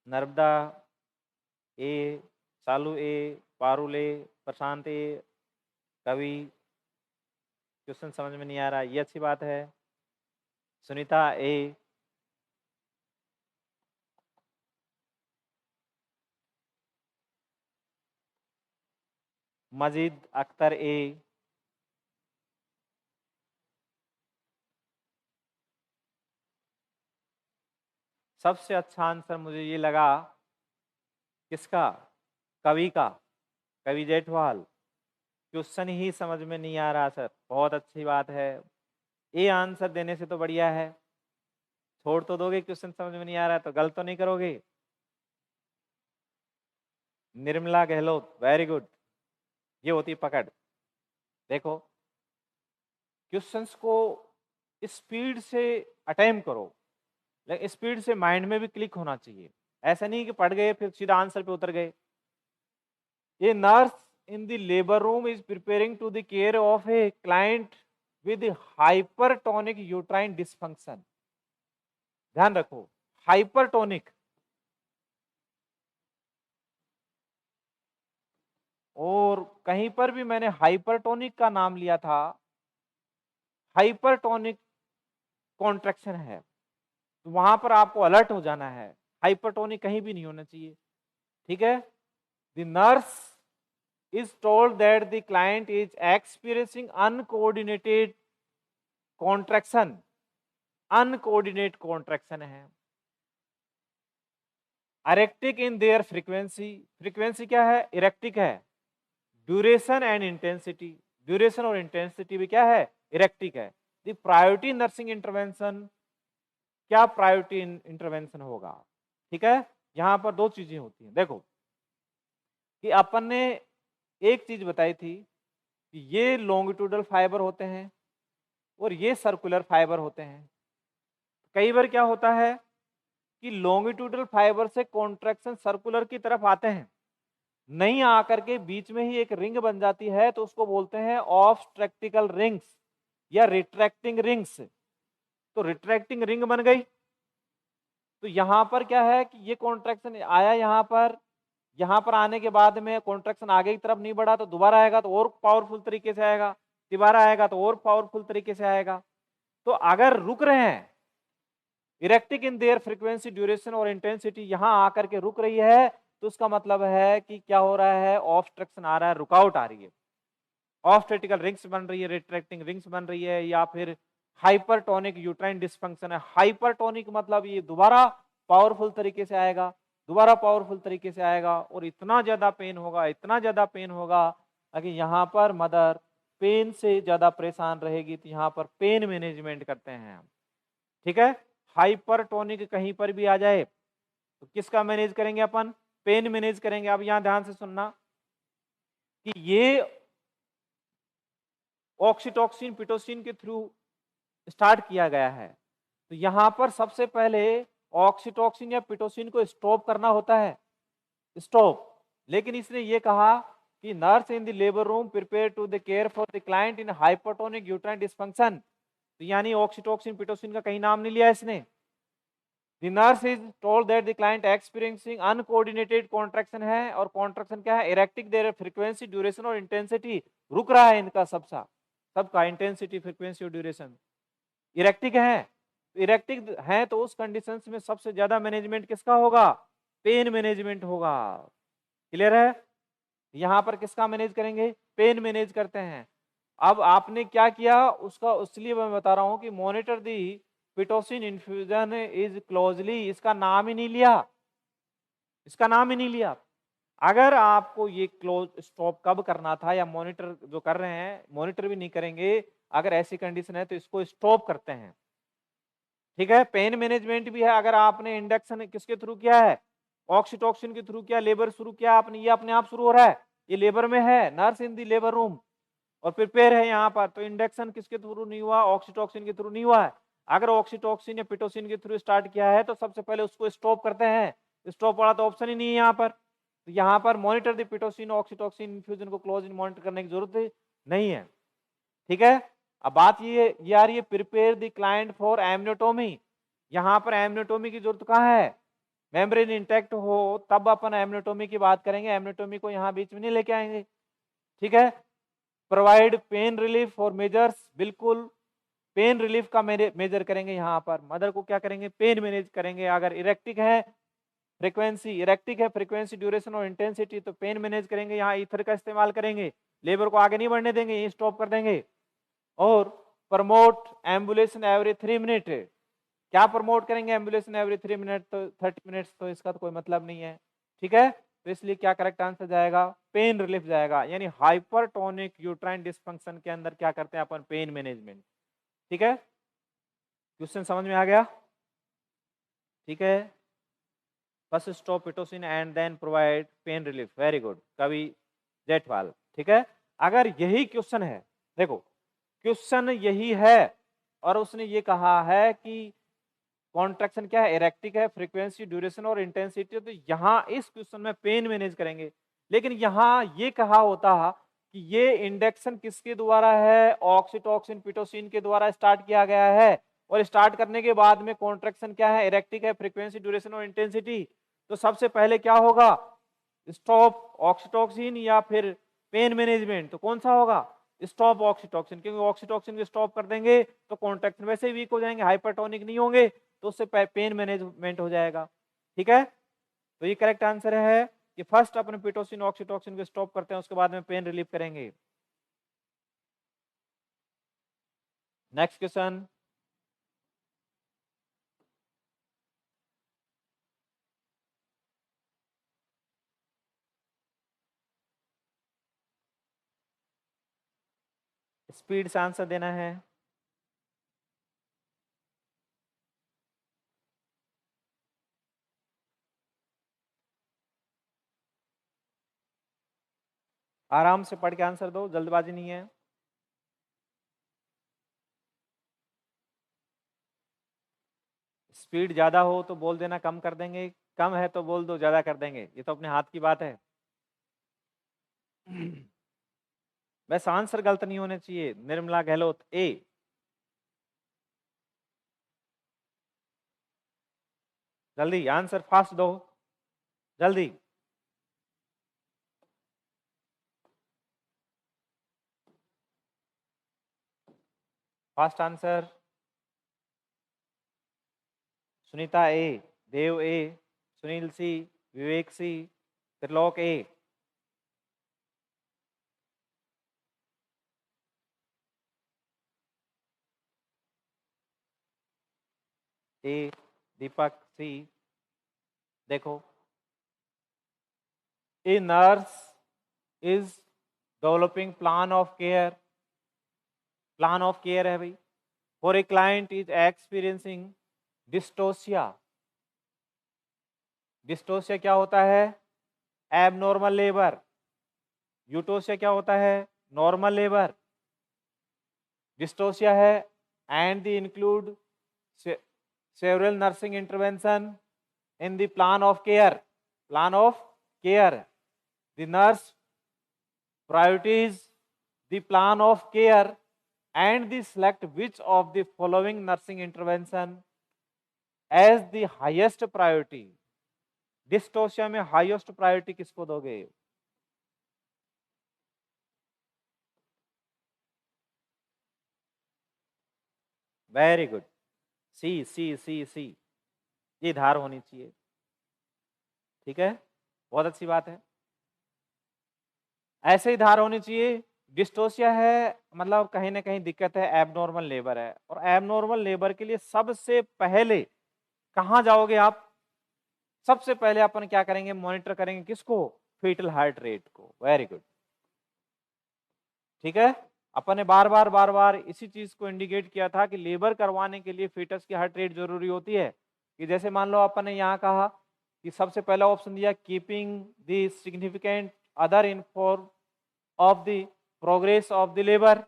नर्मदा ए, सालू ए, पारुल ए, प्रशांत ए, कवि, क्वेश्चन समझ में नहीं आ रहा, ये अच्छी बात है, सुनीता ए, मजीद अख्तर ए, सबसे अच्छा आंसर मुझे ये लगा किसका, कवि का, कवि जेठवाल। क्वेश्चन ही समझ में नहीं आ रहा सर, बहुत अच्छी बात है, ये आंसर देने से तो बढ़िया है, छोड़ तो दोगे, क्वेश्चन समझ में नहीं आ रहा है तो गलत तो नहीं करोगे। निर्मला गहलोत, वेरी गुड, ये होती पकड़, देखो, क्वेश्चंस को स्पीड से अटेम्प्ट करो, लेकिन स्पीड से माइंड में भी क्लिक होना चाहिए। ऐसा नहीं कि पढ़ गए फिर सीधा आंसर पे उतर गए। ये nurse in the labour room is preparing to the care of a client with hypertonic uterine dysfunction. ध्यान रखो, हाइपरटोनिक। और कहीं पर भी मैंने हाइपरटोनिक का नाम लिया था, हाइपरटोनिक कॉन्ट्रैक्शन है, तो वहां पर आपको अलर्ट हो जाना है। हाइपरटोनिक कहीं भी नहीं होना चाहिए, ठीक है। The nurse is told that the client is experiencing uncoordinated contraction, uncoordinated contraction है। erectic in their frequency, frequency क्या है, erectic है। duration and intensity, duration और intensity भी क्या है, erectic है। the priority nursing intervention, क्या प्रायोरिटी इंटरवेंशन होगा, ठीक है। यहां पर दो चीजें होती हैं। देखो कि अपन ने एक चीज बताई थी कि ये लॉन्गिट्यूडल फाइबर होते हैं और ये सर्कुलर फाइबर होते हैं। कई बार क्या होता है कि लॉन्गिट्यूडल फाइबर से कॉन्ट्रैक्शन सर्कुलर की तरफ आते हैं, नहीं आकर के बीच में ही एक रिंग बन जाती है, तो उसको बोलते हैं ऑब्स्ट्रक्टिकल रिंग्स या रिट्रैक्टिंग रिंग्स। तो रिट्रैक्टिंग रिंग बन गई। तो यहां पर क्या है कि ये कॉन्ट्रैक्शन आया यहां पर आने के बाद में कॉन्ट्रैक्शन आगे की तरफ नहीं बढ़ा, तो दोबारा आएगा तो और पावरफुल तरीके से आएगा, दोबारा आएगा तो और पावरफुल तरीके से आएगा। तो अगर रुक रहे हैं, erratic in their frequency, duration और इंटेंसिटी यहां आकर के रुक रही है, तो उसका मतलब है कि क्या हो रहा है, ऑब्स्ट्रक्शन आ रहा है, रुकावट आ रही है, ऑब्स्टेटिकल रिंग्स बन रही है, रिट्रैक्टिंग रिंग्स बन रही है, या फिर हाइपरटोनिक यूट्राइन डिस्फंक्शन है। हाइपरटोनिक मतलब ये दोबारा पावरफुल तरीके से आएगा, दोबारा पावरफुल तरीके से आएगा, और इतना ज्यादा पेन होगा, इतना ज्यादा पेन होगा कि यहाँ पर मदर पेन से ज्यादा परेशान रहेगी। तो यहाँ पर पेन मैनेजमेंट करते हैं हम, ठीक है। हाइपरटोनिक कहीं पर भी आ जाए तो किसका मैनेज करेंगे अपन, पेन मैनेज करेंगे। अब यहां ध्यान से सुनना कि ये ऑक्सीटॉक्सिन पिटोसिन के थ्रू स्टार्ट किया गया है, तो यहां पर सबसे पहले ऑक्सीटॉक्सिन या पिटोसिन को स्टॉप करना होता है, स्टॉप। लेकिन इसने ये कहा कि nurse in the labour room prepare to the care for the client in hypertonic uterine dysfunction. तो यानी ऑक्सीटॉक्सिन पिटोसिन का कहीं नाम नहीं लिया इसने। The nurse is told that the client experiencing uncoordinated contraction है, और contraction क्या है, erratic their frequency, duration और intensity, रुक रहा है इनका सबका intensity, frequency और duration erratic है। इरेक्टिक है तो उस कंडीशंस में सबसे ज्यादा मैनेजमेंट किसका होगा, पेन मैनेजमेंट होगा। क्लियर है, यहां पर किसका मैनेज करेंगे, पेन मैनेज करते हैं। अब आपने क्या किया उसका, इसलिए मैं बता रहा हूं कि monitor the Pitocin infusion is closely, इसका नाम ही नहीं लिया, इसका नाम ही नहीं लिया। अगर आपको ये क्लोज स्टॉप कब करना था, या मॉनिटर जो कर रहे हैं मॉनिटर भी नहीं करेंगे, अगर ऐसी कंडीशन है तो इसको स्टॉप करते हैं, ठीक है। पेन मैनेजमेंट भी है। अगर आपने इंडक्शन किसके थ्रू किया है, ऑक्सीटॉक्सिन के थ्रू किया, लेबर शुरू किया आपने, ये अपने आप शुरू हो रहा है, ये लेबर में है, नर्स इन दी लेबर रूम और प्रिपेयर है यहाँ पर, तो इंडक्शन किसके थ्रू नहीं हुआ, ऑक्सीटॉक्सिन के थ्रू नहीं हुआ है। अगर ऑक्सीटॉक्सिन या पिटोसिन के थ्रू स्टार्ट किया है तो सबसे पहले उसको स्टॉप करते हैं, स्टॉप वाला तो ऑप्शन ही नहीं है यहाँ पर। तो यहाँ पर monitor the Pitocin oxytocin infusion को क्लोज मॉनिटर करने की जरूरत नहीं है, ठीक है। अब बात ये आ रही है, प्रिपेयर द क्लाइंट फॉर एमनियोटोमी। यहाँ पर एमनियोटोमी की जरूरत कहाँ है, मेम्ब्रेन इंटैक्ट हो तब अपन एमनियोटोमी की बात करेंगे, एमनियोटोमी को यहाँ बीच में नहीं लेके आएंगे, ठीक है। प्रोवाइड पेन रिलीफ और मेजर्स, बिल्कुल पेन रिलीफ का मेजर करेंगे। यहाँ पर मदर को क्या करेंगे, पेन मैनेज करेंगे। अगर इरेक्टिक है फ्रीक्वेंसी, ड्यूरेशन और इंटेंसिटी, तो पेन मैनेज करेंगे, यहाँ ईथर का इस्तेमाल करेंगे, लेबर को आगे नहीं बढ़ने देंगे, यही स्टॉप कर देंगे। और प्रमोट एम्बुलेशन एवरी 3 मिनट, क्या प्रमोट करेंगे, एम्बुलेशन एवरी 3 मिनट, तो 30 मिनट्स, तो इसका तो कोई मतलब नहीं है, ठीक है। तो इसलिए क्या करेक्ट आंसर जाएगा, पेन रिलीफ जाएगा। यानी हाइपरटोनिक यूट्राइन डिस्फंक्शन के अंदर क्या करते हैं अपन, पेन मैनेजमेंट, ठीक है। क्वेश्चन समझ में आ गया, ठीक है। First stop pitocin and then provide pain relief, very good, Kavi Jethwal, ठीक है। अगर यही क्वेश्चन है देखो क्वेश्चन यही है और उसने ये कहा है कि कॉन्ट्रैक्शन क्या है, इरेक्टिक है, फ्रीक्वेंसी, ड्यूरेशन और इंटेंसिटी। तो यहाँ इस क्वेश्चन में पेन मैनेज करेंगे, लेकिन यहाँ ये कहा होता कि ये इंडक्शन किसके द्वारा है, ऑक्सीटॉसिन पिटोसिन के द्वारा स्टार्ट किया गया है, और स्टार्ट करने के बाद में कॉन्ट्रैक्शन क्या है, इरेक्टिक है, फ्रीक्वेंसी, ड्यूरेशन और इंटेंसिटी। तो सबसे पहले क्या होगा, स्टॉप ऑक्सीटॉसिन या फिर पेन मैनेजमेंट। तो कौन सा होगा, स्टॉप ऑक्सीटॉसिन, क्योंकि ऑक्सीटॉसिन को स्टॉप कर देंगे तो कॉन्ट्रैक्शन वैसे ही वीक हो जाएंगे, हाइपरटोनिक नहीं होंगे, तो उससे पेन मैनेजमेंट हो जाएगा। ठीक है, तो ये करेक्ट आंसर है कि फर्स्ट अपने पिटोसिन ऑक्सीटॉसिन को स्टॉप करते हैं, उसके बाद में पेन रिलीफ करेंगे। नेक्स्ट क्वेश्चन, स्पीड से आंसर देना है। आराम से पढ़ के आंसर दो, जल्दबाजी नहीं है। स्पीड ज्यादा हो तो बोल देना कम कर देंगे, कम है तो बोल दो ज्यादा कर देंगे, ये तो अपने हाथ की बात है। वैसे आंसर गलत नहीं होने चाहिए। निर्मला गहलोत ए। जल्दी आंसर फास्ट दो, जल्दी। Fast answer. Sunita A, Dev A, Sunil C, Vivek C, Trilok A. A, Deepak C. देखो, a nurse is developing plan of care, plan of care है भाई, for a client is experiencing dystocia. Dystocia क्या होता है, एबनॉर्मल लेबर। यूटोसिया क्या होता है, नॉर्मल लेबर। डिस्टोसिया है and the include several nursing intervention in the plan of care, plan of care. The nurse priorities the plan of care and the select which of the following nursing intervention as the highest priority। Dystocia में highest priority किसको दोगे, very good, सी C C सी, ये धार होनी चाहिए। ठीक है, बहुत अच्छी बात है, ऐसे ही धार होनी चाहिए। डिस्टोसिया है मतलब कहीं ना कहीं दिक्कत है, एबनॉर्मल लेबर है, और एबनॉर्मल लेबर के लिए सबसे पहले कहाँ जाओगे आप, सबसे पहले अपन क्या करेंगे, मॉनिटर करेंगे किसको, फीटल हार्ट रेट को। वेरी गुड, ठीक है। अपन ने बार बार इसी चीज को इंडिकेट किया था कि लेबर करवाने के लिए फीटस की हार्ट रेट जरूरी होती है। कि जैसे मान लो अपन ने यहाँ कहा कि सबसे पहला ऑप्शन दिया, keeping the significant other inform of the progress of the labour.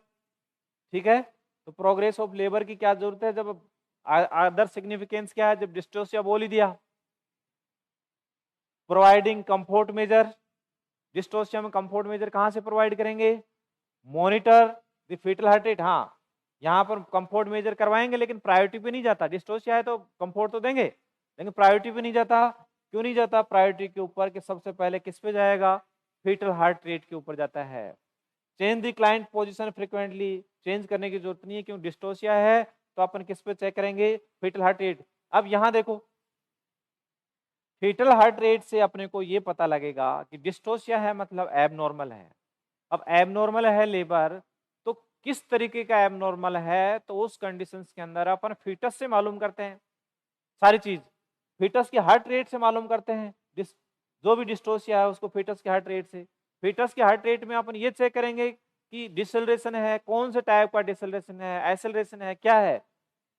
ठीक है, तो प्रोग्रेस ऑफ लेबर की क्या जरूरत है, जब अदर सिग्निफिकेंस क्या है, जब डिस्टोसिया बोल ही दिया। प्रोवाइडिंग कंफोर्ट मेजर, डिस्टोसिया में कंफोर्ट मेजर कहाँ से प्रोवाइड करेंगे, monitor the fetal heart rate. हाँ, यहाँ पर कंफोर्ट मेजर करवाएंगे लेकिन प्रायोरिटी पे नहीं जाता। डिस्टोसिया है तो कंफोर्ट तो देंगे लेकिन प्रायोरिटी पे नहीं जाता। क्यों नहीं जाता प्रायोरिटी के ऊपर, कि सबसे पहले किस पे जाएगा, फीटल हार्ट रेट के ऊपर जाता है। Change the client position frequently, change करने की जरूरत नहीं है, क्यों डिस्टोसिया है तो अपन किस पे चेक करेंगे, फीटल हार्ट रेट। अब यहाँ देखो, फीटल हार्ट रेट से अपने को ये पता लगेगा कि डिस्टोसिया है मतलब एबनॉर्मल है। अब एबनॉर्मल है लेबर, तो किस तरीके का एबनॉर्मल है, तो उस कंडीशंस के अंदर अपन फीटस से मालूम करते हैं सारी चीज, फीटस की हार्ट रेट से मालूम करते हैं। जो भी डिस्टोसिया है उसको फीटस के हार्ट रेट से, फीटस के हार्ट रेट में अपन ये चेक करेंगे कि डिसलरेशन है, कौन से टाइप का डिसलरेशन है, एसेलरेशन है, क्या है।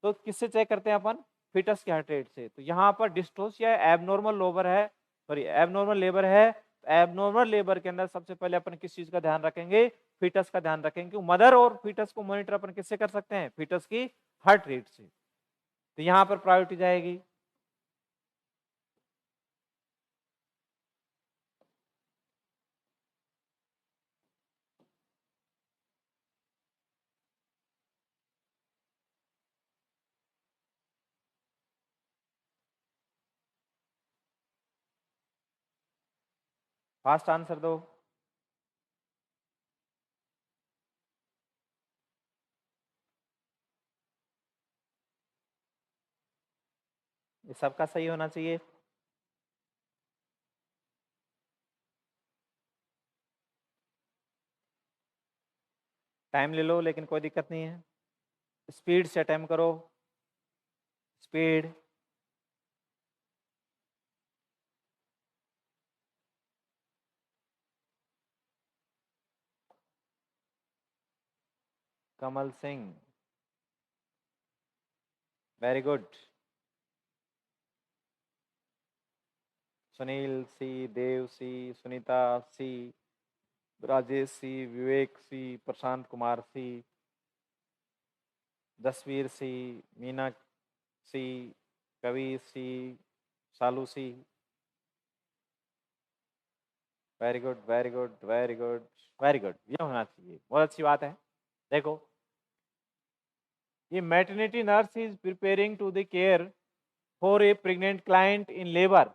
तो किससे चेक करते हैं अपन, फीटस के हार्ट रेट से। तो यहाँ पर डिस्टोसिया एबनॉर्मल लेबर है, सॉरी एबनॉर्मल लेबर है। एबनॉर्मल लेबर के अंदर सबसे पहले अपन किस चीज का ध्यान रखेंगे, फीटस का ध्यान रखेंगे, क्योंकि मदर और फीटस को मॉनिटर अपन किससे कर सकते हैं, फीटस की हार्ट रेट से। तो यहां पर प्रायोरिटी जाएगी। फास्ट आंसर दो। ये सबका सही होना चाहिए। टाइम ले लो, लेकिन कोई दिक्कत नहीं है। स्पीड से अटेम्प्ट करो, speed. Kamal Singh, very good. Sunil C, Dev C, Sunita C, Rajesh C, Vivek C, Prashant Kumar C, Jasveer C, Meena C, Kavi C, Salu C. Very good, very good, very good, very good. ये होना चाहिए, बहुत अच्छी बात है। देखो, ये maternity nurse is preparing to the care for a pregnant client in labour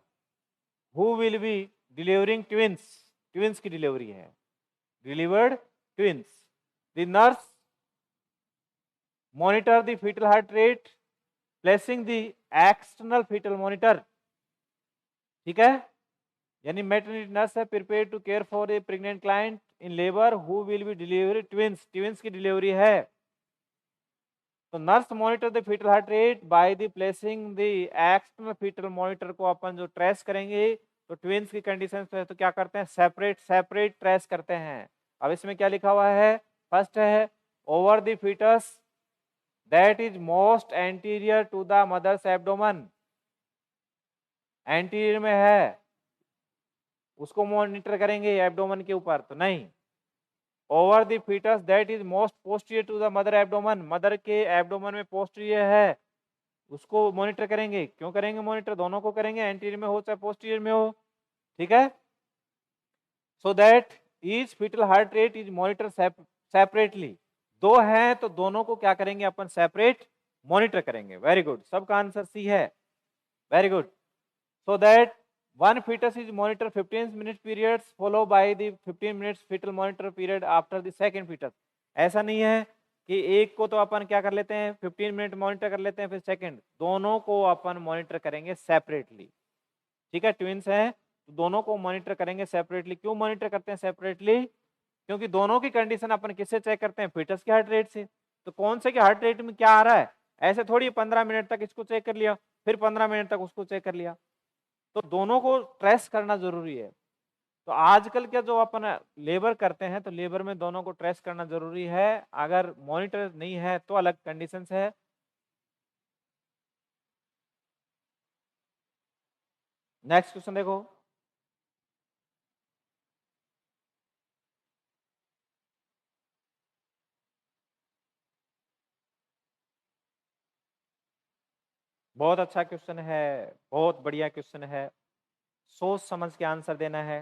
who will be delivering twins. Twins की डिलीवरी है, delivered twins. The nurse monitor the fetal heart rate placing the external fetal monitor. ठीक है, यानी maternity nurse है prepare to care for a pregnant client in labour who will be delivery twins. Twins की delivery है, तो nurse monitor the fetal heart rate by the placing the external fetal monitor को अपन जो trace करेंगे, तो twins की condition पे तो क्या करते हैं, सेपरेट सेपरेट ट्रेस करते हैं। अब इसमें क्या लिखा हुआ है, फर्स्ट है over the fetus that is most anterior to the mother's abdomen. Anterior में है, उसको मॉनिटर करेंगे एब्डोमेन के ऊपर तो नहीं। Over the fetus that is most posterior to the mother abdomen, मदर के एब्डोमेन में पोस्टीरियर है, उसको मॉनिटर करेंगे। क्यों करेंगे मॉनिटर, दोनों को करेंगे, एंटीरियर में हो चाहे पोस्टीरियर में हो। ठीक है, so that each fetal heart rate is monitor separately. दो हैं तो दोनों को क्या करेंगे अपन, सेपरेट मॉनिटर करेंगे। वेरी गुड, सबका आंसर सी है, very good. So that one fetus is monitored 15 minutes periods followed by the 15 minutes fetal monitor period after the second fetus। ऐसा नहीं है कि एक को तो अपन क्या कर लेते हैं 15 मिनट मॉनिटर कर लेते हैं, फिर सेकंड, दोनों को अपन मॉनिटर करेंगे सेपरेटली। ठीक है, ट्विंस हैं तो दोनों को मॉनिटर करेंगे सेपरेटली। क्यों मॉनिटर करते हैं सेपरेटली, क्योंकि दोनों की कंडीशन अपन किससे चेक करते हैं, फीटस के हार्ट रेट से। तो कौन से के हार्ट रेट में क्या आ रहा है, ऐसे थोड़ी 15 मिनट तक इसको चेक कर लिया, फिर 15 मिनट तक उसको चेक कर लिया, तो दोनों को ट्रेस करना जरूरी है। तो आजकल के जो अपन लेबर करते हैं, तो लेबर में दोनों को ट्रेस करना जरूरी है। अगर मॉनिटर नहीं है तो अलग कंडीशंस है। नेक्स्ट क्वेश्चन देखो, बहुत अच्छा क्वेश्चन है, बहुत बढ़िया क्वेश्चन है। सोच समझ के आंसर देना है।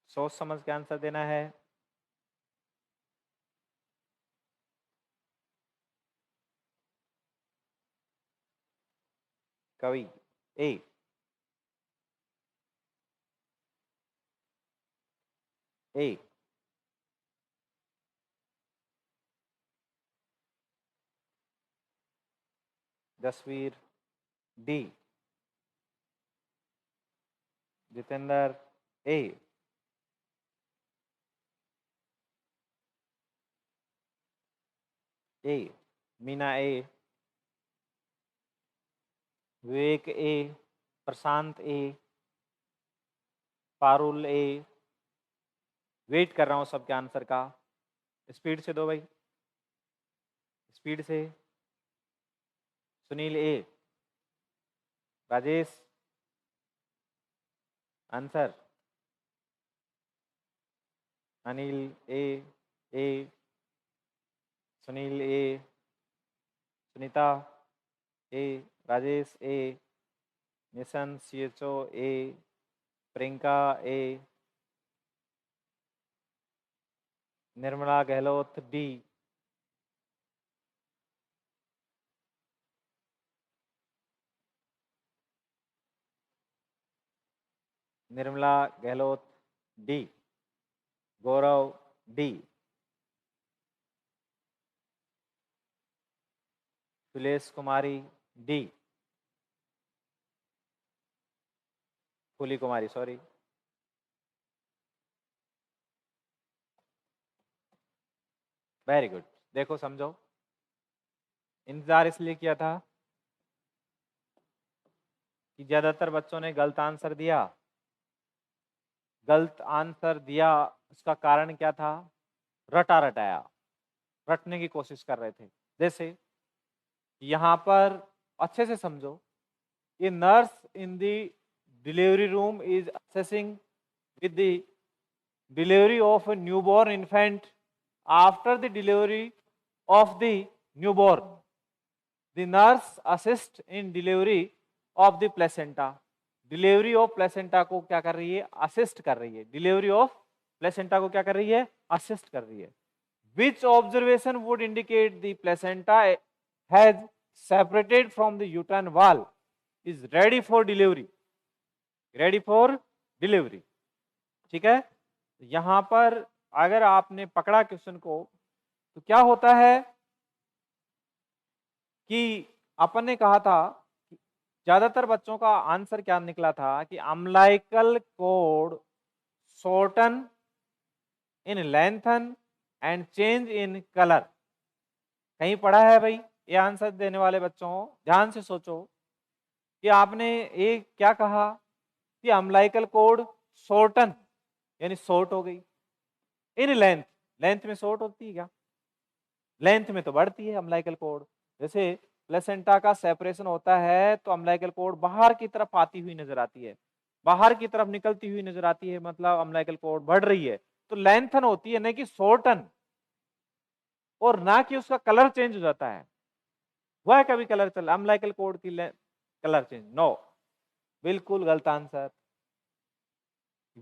सोच समझ के आंसर देना है। कवि ए, ए, जसवीर डी, जितेंद्र ए, ए, मीना ए, विवेक ए, प्रशांत ए, पारुल ए। वेट कर रहा हूं सबके आंसर का, स्पीड से दो भाई, स्पीड से। सुनील ए, राजेश आंसर, अनिल ए, सुनील ए, सुनीता ए, राजेश ए, निशन CHO ए, प्रियंका ए, निर्मला गहलोत डी, निर्मला गहलोत डी, गौरव डी, सुलेश कुमारी डी, फूली कुमारी सॉरी, वेरी गुड। देखो समझो, इंतजार इसलिए किया था कि ज्यादातर बच्चों ने गलत आंसर दिया। गलत आंसर दिया उसका कारण क्या था? रटा रटाया, रटने की कोशिश कर रहे थे। जैसे यहां पर अच्छे से समझो, a nurse in the delivery room is assessing with the delivery of a newborn infant. After the delivery of the newborn, the nurse assists in delivery of the placenta. Delivery of placenta को क्या कर रही है? Assist कर रही है। Delivery of placenta को क्या कर रही है? असिस्ट कर रही है। Which observation would indicate the placenta has separated from the uterine wall, is ready for delivery? Ready for delivery. ठीक है, यहां पर अगर आपने पकड़ा क्वेश्चन को तो क्या होता है कि अपन ने कहा था, ज्यादातर बच्चों का आंसर क्या निकला था कि umbilical code shorten in lengthen and change in colour. कहीं पढ़ा है भाई? ये आंसर देने वाले बच्चों ध्यान से सोचो कि आपने ये क्या कहा कि अम्लाइकल कोड शॉर्टन यानी शॉर्ट हो गई, इन लेंथ, लेंथ में शॉर्ट होती है क्या? लेंथ में तो बढ़ती है अम्लाइकल कोड। जैसे प्लेसेंटा का सेपरेशन होता है तो अम्लाइकल कोड बाहर की तरफ आती हुई नजर आती है, बाहर की तरफ निकलती हुई नजर आती है, मतलब अम्लाइकल कोड बढ़ रही है। तो लेंथन होती है, नहीं कि शॉर्टन, और ना कि उसका कलर चेंज हो जाता है। हुआ है कभी कलर चल अम्लाइकल कोड की कलर चेंज? नो, बिल्कुल गलत आंसर।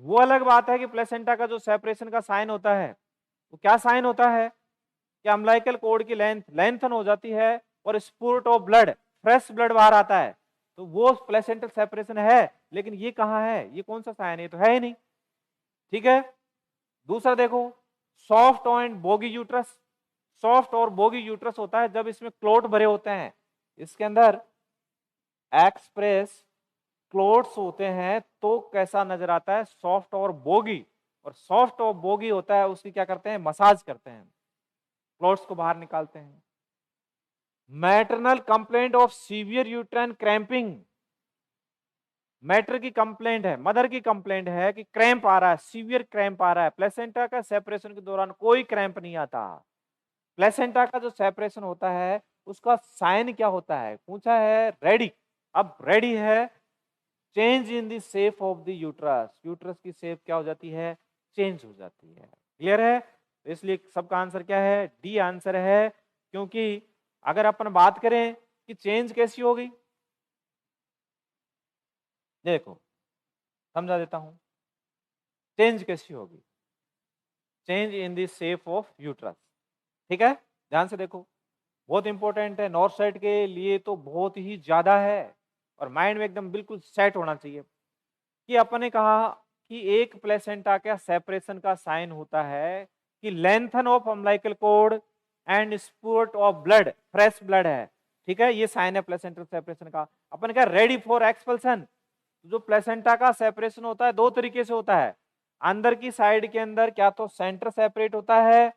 वो अलग बात है कि प्लेसेंटा का जो सेपरेशन का साइन होता है वो क्या साइन होता है कि अम्लाइकल कोड की लेंथन हो जाती है और स्पूर्ट ऑफ ब्लड, फ्रेश ब्लड बाहर आता है, तो वो प्लेसेंटल सेपरेशन है। लेकिन ये कहाँ है? ये कौन सा साइन है? ये तो है ही नहीं। ठीक है, दूसरा देखो, soft and bogie uterus. Soft और बोगी यूट्रस होता है जब इसमें क्लोट भरे होते हैं, इसके अंदर एक्सप्रेस क्लोट्स होते हैं, तो कैसा नजर आता है? सॉफ्ट और बोगी। और सॉफ्ट और बोगी होता है उसकी क्या करते हैं? मसाज करते हैं, क्लोट्स को बाहर निकालते हैं। Maternal complaint of severe uterine cramping. Matter की कंप्लेंट है, मदर की कंप्लेंट है कि क्रैम्प आ रहा है, सीवियर क्रैम्प आ रहा है। प्लेसेंटा का सेपरेशन के दौरान कोई क्रैम्प नहीं आता। प्लेसेंटा का जो सेपरेशन होता है उसका साइन क्या होता है? पूछा है रेडी। अब रेडी है, change in the shape of the uterus. Uterus की शेप क्या हो जाती है? चेंज हो जाती है। क्लियर है? तो इसलिए सबका आंसर क्या है? डी आंसर है। क्योंकि अगर अपन बात करें कि चेंज कैसी होगी, देखो समझा देता हूं चेंज कैसी होगी। Change in the shape of uterus. ठीक है, ध्यान से देखो, बहुत इंपॉर्टेंट है, नॉर्थ साइड के लिए तो बहुत ही ज्यादा है, और माइंड में एकदम बिल्कुल सेट होना चाहिए कि अपन ने कहा कि एक प्लेसेंटा का सेपरेशन का साइन होता है कि lengthening of umbilical cord and spurt of blood, fresh blood है। ठीक है, ये साइन है प्लेसेंटल सेपरेशन का। अपन क्या रेडी फॉर एक्सपल्सन। जो प्लेसेंटा का सेपरेशन होता है दो तरीके से होता है। अंदर की साइड के अंदर क्या तो सेंटर सेपरेट होता है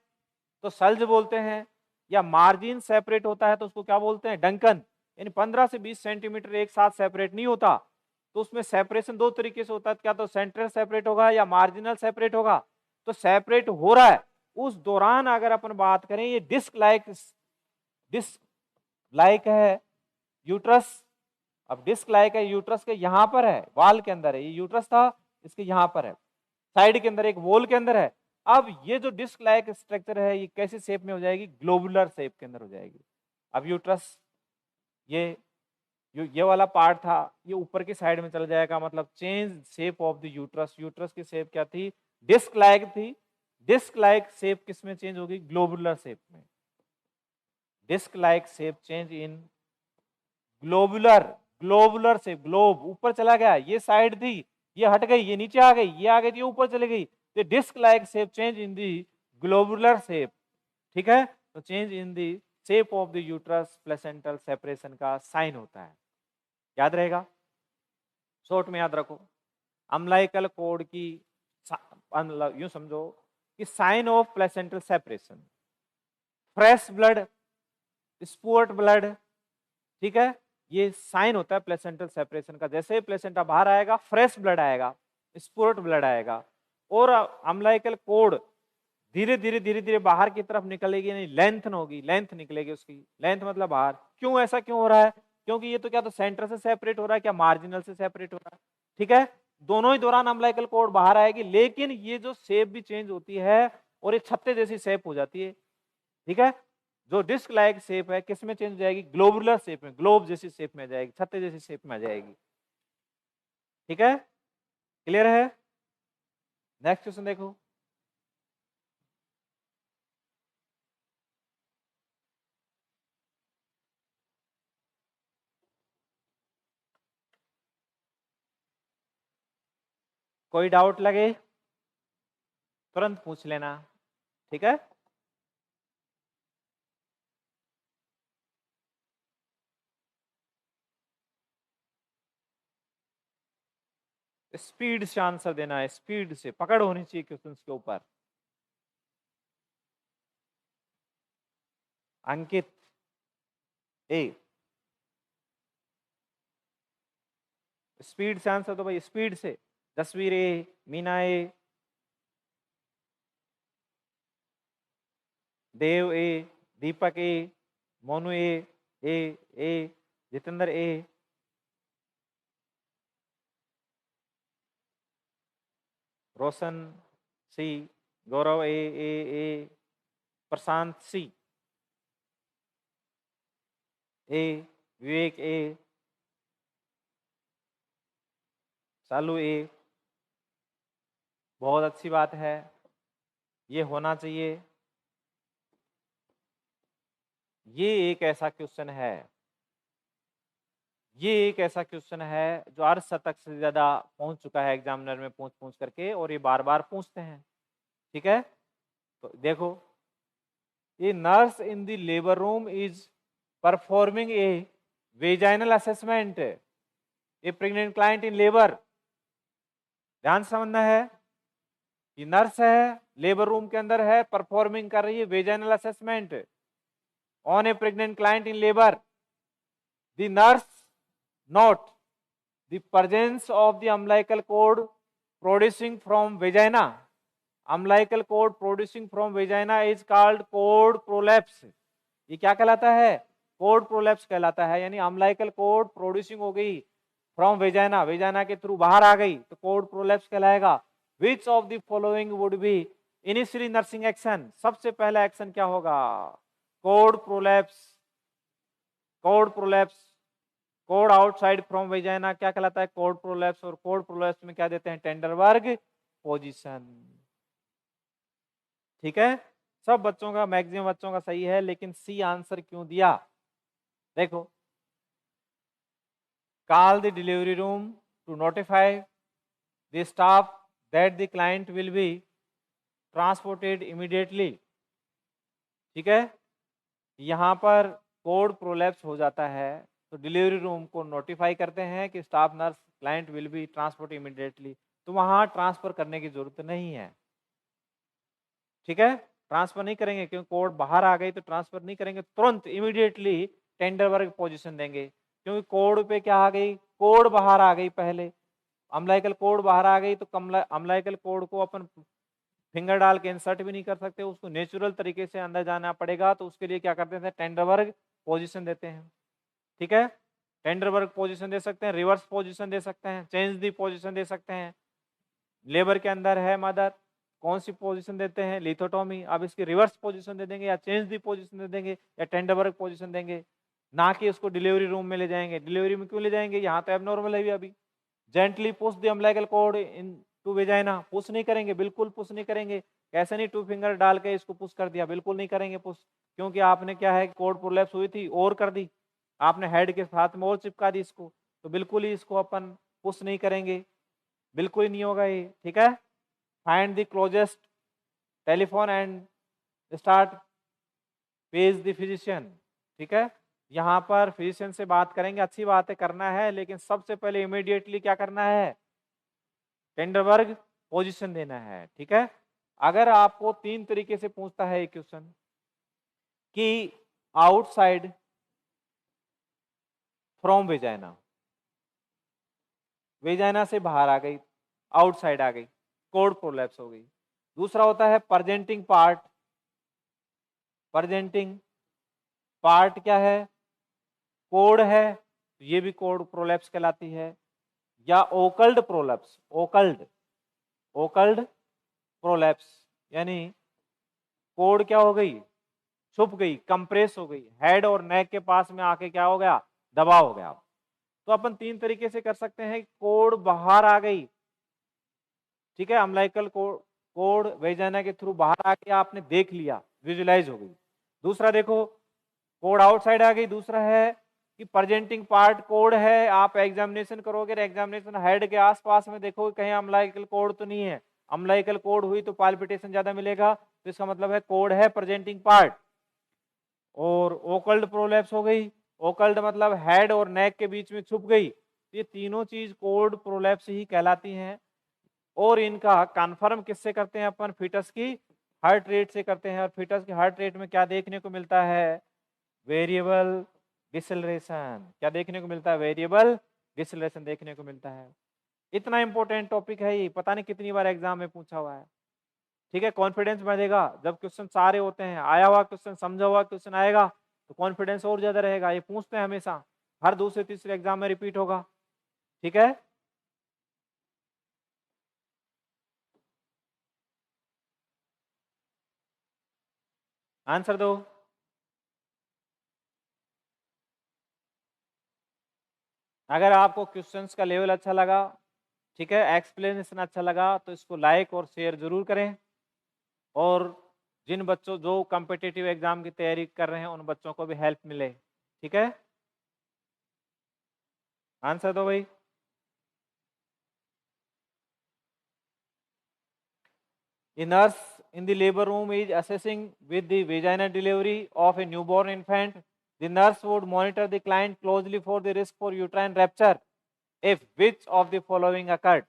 तो सल्ज बोलते हैं, या मार्जिन सेपरेट होता है तो उसको क्या बोलते हैं? डंकन। यानी 15 से 20 सेंटीमीटर एक साथ सेपरेट नहीं होता, तो उसमें सेपरेशन दो तरीके से होता है, क्या तो सेंट्रल सेपरेट होगा या मार्जिनल सेपरेट होगा। तो सेपरेट हो रहा है उस दौरान अगर अपन बात करें, ये डिस्क लाइक है यूट्रस, अब डिस्क लाइक है यूट्रस के यहाँ पर है, वाल के अंदर है, ये यूट्रस था, इसके यहाँ पर है, साइड के अंदर एक वॉल के अंदर है। अब ये जो डिस्क लाइक स्ट्रक्चर है ये कैसी शेप में हो जाएगी, ग्लोबुलर शेप के अंदर हो जाएगी। अब यूट्रस ये वाला पार्ट था, ये ऊपर की साइड में चला जाएगा, मतलब change shape of the uterus. Uterus की शेप क्या थी, डिस्क लाइक थी, डिस्क लाइक शेप किस में चेंज होगी, ग्लोबुलर शेप में। Disc like shape change in globular, globular shape, globe ऊपर चला गया, ये साइड थी, ये हट गई, ये नीचे आ गई, ये आ गई, ये ऊपर चली गई, तो disc like shape change in the globular shape. ठीक है, तो change in the shape of the uterus placental separation का साइन होता है, याद रहेगा, शॉर्ट में याद रखो। अम्लाइकल कोड की यूं समझो कि sign of placental separation, fresh blood, spurt blood, ठीक है, ये साइन होता है प्लेसेंटल सेपरेशन का। जैसे ही प्लेसेंटा बाहर आएगा फ्रेश ब्लड आएगा, स्पोर्ट ब्लड आएगा, और अम्लाइकल कोड धीरे धीरे धीरे धीरे बाहर की तरफ निकलेगी, नहीं लेंथ होगी, लेंथ निकलेगी उसकी, लेंथ मतलब बाहर। क्यों ऐसा क्यों हो रहा है, क्योंकि ये तो क्या तो सेंटर से सेपरेट हो रहा है, क्या मार्जिनल से सेपरेट हो रहा है, ठीक है, दोनों ही दौरान अम्लाइकल कोड बाहर आएगी, लेकिन ये जो शेप भी चेंज होती है और ये छत्ते जैसी शेप हो जाती है, ठीक है। जो डिस्क लाइक शेप है किस में चेंज हो जाएगी, ग्लोबुलर शेप में, ग्लोब जैसी शेप में आ जाएगी, छत्ते जैसी शेप में आ जाएगी, ठीक है, क्लियर है। नेक्स्ट क्वेश्चन देखो, कोई डाउट लगे तुरंत पूछ लेना, ठीक है। स्पीड से आंसर देना है, स्पीड से, पकड़ होनी चाहिए क्वेश्चन के ऊपर। अंकित ए, स्पीड से आंसर दो भाई, स्पीड से। जसवीर ए, मीना ए, देव ए, दीपक ए, मोनू ए, ए, जितेंद्र ए, रोशन सी, गौरव ए, प्रशांत सी, ए, विवेक ए, सालू ए, बहुत अच्छी बात है, ये होना चाहिए। ये एक ऐसा क्वेश्चन है, ये एक ऐसा क्वेश्चन है जो अर्धशतक से ज्यादा पहुंच चुका है एग्जामिनर में, पूछ पूछ करके, और ये बार बार पूछते हैं, ठीक है। तो देखो, ये nurse in the labour room is performing A vaginal assessment A pregnant client in labour. ध्यान से समझना है, ये नर्स है, लेबर रूम के अंदर है, परफॉर्मिंग कर रही है vaginal assessment on A pregnant client in labour. The nurse note the presence of the umbilical cord producing from vagina. Umbilical cord producing from vagina is called cord prolapse. ये क्या कहलाता है, कोड प्रोलैप्स कहलाता है, यानी umbilical code producing हो गई from vagina, vagina के थ्रू बाहर आ गई तो कोड प्रोलैप्स कहलाएगा। विच of the following would be initially nursing action, सबसे पहला एक्शन क्या होगा, code prolapse, code prolapse, code outside from vagina क्या कहलाता है, कोड प्रोलैप्स, और कोड प्रोलैप्स में क्या देते हैं, टेंडरबर्ग पोजीशन, ठीक है। सब बच्चों का, मैक्सिमम बच्चों का सही है, लेकिन सी आंसर क्यों दिया, देखो, call the delivery room to notify the staff that the client will be transported immediately, ठीक है। यहाँ पर कोड प्रोलैप्स हो जाता है तो डिलीवरी रूम को नोटिफाई करते हैं कि staff nurse client will be transport immediately, तो वहाँ ट्रांसफर करने की जरूरत नहीं है, ठीक है, ट्रांसफर नहीं करेंगे क्योंकि कोड बाहर आ गई तो ट्रांसफर नहीं करेंगे, तुरंत इमीडिएटली टेंडर वर्क पोजीशन देंगे, क्योंकि कोड पे क्या आ गई, कोड बाहर आ गई, पहले अम्लाइकल कोड बाहर आ गई तो अम्लाइकल कोड को अपन फिंगर डाल के इंसर्ट भी नहीं कर सकते, उसको नेचुरल तरीके से अंदर जाना पड़ेगा, तो उसके लिए क्या करते हैं, टेंडर वर्क पोजीशन देते हैं, ठीक है। टेंडरबर्ग पोजीशन दे सकते हैं, रिवर्स पोजीशन दे सकते हैं, चेंज दी पोजीशन दे सकते हैं। लेबर के अंदर है मदर, कौन सी पोजीशन देते हैं, लिथोटॉमी। अब इसकी रिवर्स पोजीशन दे देंगे या चेंज दी पोजीशन दे देंगे या टेंडरबर्ग पोजीशन देंगे, ना कि उसको डिलीवरी रूम में ले जाएंगे। डिलीवरी में क्यों ले जाएंगे, यहाँ तो एबनॉर्मल है अभी। Gently push the umbilical cord in to vagina, push नहीं करेंगे, बिल्कुल पुश नहीं करेंगे। कैसे नहीं, 2 फिंगर डाल के इसको पुश कर दिया, बिल्कुल नहीं करेंगे पुश, क्योंकि आपने क्या है, कॉर्ड प्रोलैप्स हुई थी और कर दी, आपने हेड के साथ में और चिपका दी इसको, तो बिल्कुल ही इसको अपन पुश नहीं करेंगे, बिल्कुल ही नहीं होगा ये। ठीक है, find the closest telephone and start page the physician. ठीक है, यहाँ पर फिजिशियन से बात करेंगे, अच्छी बात है, करना है, लेकिन सबसे पहले इमीडिएटली क्या करना है, टेंडरबर्ग पोजीशन देना है। ठीक है, अगर आपको 3 तरीके से पूछता है क्वेश्चन कि आउटसाइड फ्रॉम वेजाइना, वेजाइना से बाहर आ गई, आउटसाइड आ गई, कोड प्रोलैप्स हो गई। दूसरा होता है प्रेजेंटिंग पार्ट, प्रेजेंटिंग पार्ट क्या है, कोड है, ये भी कोड प्रोलैप्स कहलाती है। या ओकल्ड प्रोलैप्स, ओकल्ड, ओकल्ड प्रोलैप्स, यानी कोड क्या हो गई, छुप गई, कंप्रेस हो गई, हेड और नेक के पास में आके क्या हो गया, दबा हो गया। तो अपन 3 तरीके से कर सकते हैं, कोड बाहर आ गई, ठीक है, अम्लाइकल कोड वेजाइना के थ्रू बाहर आ गया, आपने देख लिया, विजुलाइज हो गई। दूसरा देखो, कोड आउटसाइड आ गई। दूसरा है कि प्रेजेंटिंग पार्ट कोड है, आप एग्जामिनेशन करोगे, एग्जामिनेशन हेड के आसपास में देखोगे कहीं अम्लाइकल कोड तो नहीं है, अम्लाइकल कोड हुई तो पाल्पिटेशन ज्यादा मिलेगा, तो इसका मतलब है कोड है प्रेजेंटिंग पार्ट। और ओकल्ड प्रोलैप्स हो गई, ओकल्ड मतलब हेड और नेक के बीच में छुप गई, ये तीनों चीज कोड प्रोलैप्स ही कहलाती हैं। और इनका कन्फर्म किससे करते हैं अपन, फीटस की हार्ट रेट से करते हैं। और फीटस की हार्ट रेट में क्या देखने को मिलता है, वेरिएबल डिसेलरेशन, क्या देखने को मिलता है, वेरिएबल डिसेलरेशन देखने को मिलता है। इतना इंपॉर्टेंट टॉपिक है ये, पता नहीं कितनी बार एग्जाम में पूछा हुआ है। ठीक है, कॉन्फिडेंस बढ़ेगा जब क्वेश्चन सारे होते हैं, आया हुआ क्वेश्चन, समझा हुआ क्वेश्चन आएगा तो कॉन्फिडेंस और ज्यादा रहेगा। ये पूछते हैं हमेशा, हर दूसरे तीसरे एग्जाम में रिपीट होगा। ठीक है, आंसर दो। अगर आपको क्वेश्चंस का लेवल अच्छा लगा, ठीक है, एक्सप्लेनेशन अच्छा लगा, तो इसको लाइक और शेयर जरूर करें। और जिन बच्चों जो कॉम्पिटिटिव एग्जाम की तैयारी कर रहे हैं उन बच्चों को भी हेल्प मिले। ठीक है, आंसर दो भाई। A nurse in the labor room is assessing with the vaginal delivery of a newborn infant. The nurse would monitor the client closely for the risk for uterine rupture if which of the following occurred.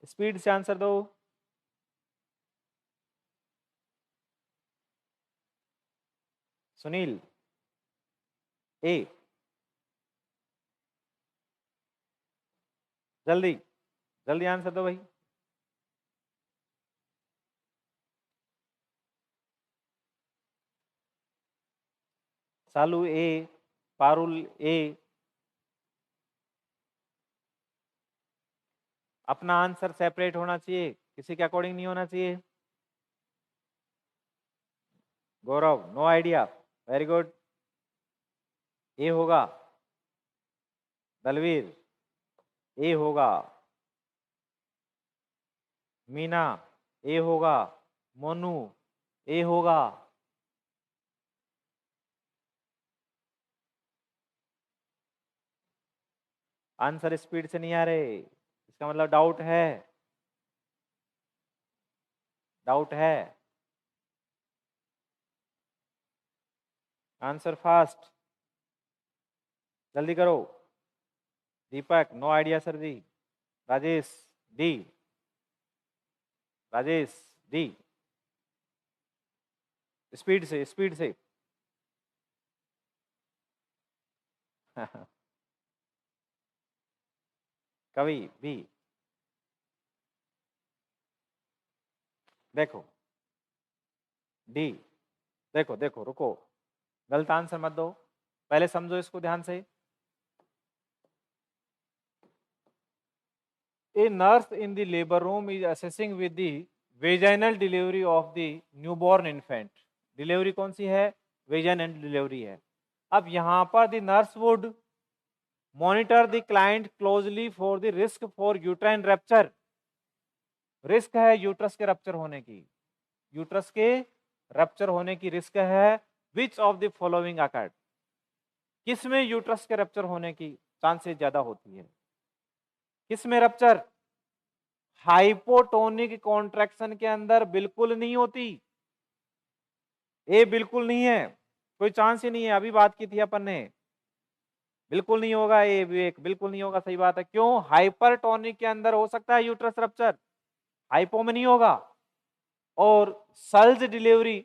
Speed से answer दो। सुनील, ए, जल्दी जल्दी answer दो भाई। सालू ए, पारुल ए। अपना answer separate होना चाहिए, किसी के अकॉर्डिंग नहीं होना चाहिए। गौरव, नो आइडिया, वेरी गुड, ए होगा। दलवीर, ए होगा। मीना, ए होगा। मोनू, ए होगा। आंसर स्पीड से नहीं आ रहे, इसका मतलब डाउट है, डाउट है। आंसर फास्ट, जल्दी करो। Deepak, no idea sir ji. Rajesh, D, Rajesh, D, speed से, स्पीड से। कवि, बी, देखो डी, देखो देखो रुको, गलत आंसर मत दो, पहले समझो इसको ध्यान से। A nurse in the labor room is assessing with the vaginal delivery of the newborn infant. Delivery कौन सी है? वेजाइनल डिलीवरी है। अब यहां पर the nurse would monitor the client closely for the risk for uterine rupture. Risk है uterus के rupture होने की, यूट्रस के रप्चर होने की रिस्क है। विच ऑफ द फॉलोइंग अकर्ड, किसमें यूट्रस के रप्चर होने की चांसेस ज्यादा होती है? किसमें रप्चर? हाइपोटोनिक कॉन्ट्रैक्शन के अंदर बिल्कुल नहीं होती, ए बिल्कुल नहीं है, कोई चांस ही नहीं है, अभी बात की थी अपन ने, बिल्कुल नहीं होगा, ए विवेक बिल्कुल नहीं होगा, सही बात है। क्यों? हाइपरटोनिक के अंदर हो सकता है यूट्रस रप्चर, हाइपो में नहीं होगा। और सल्ज डिलीवरी,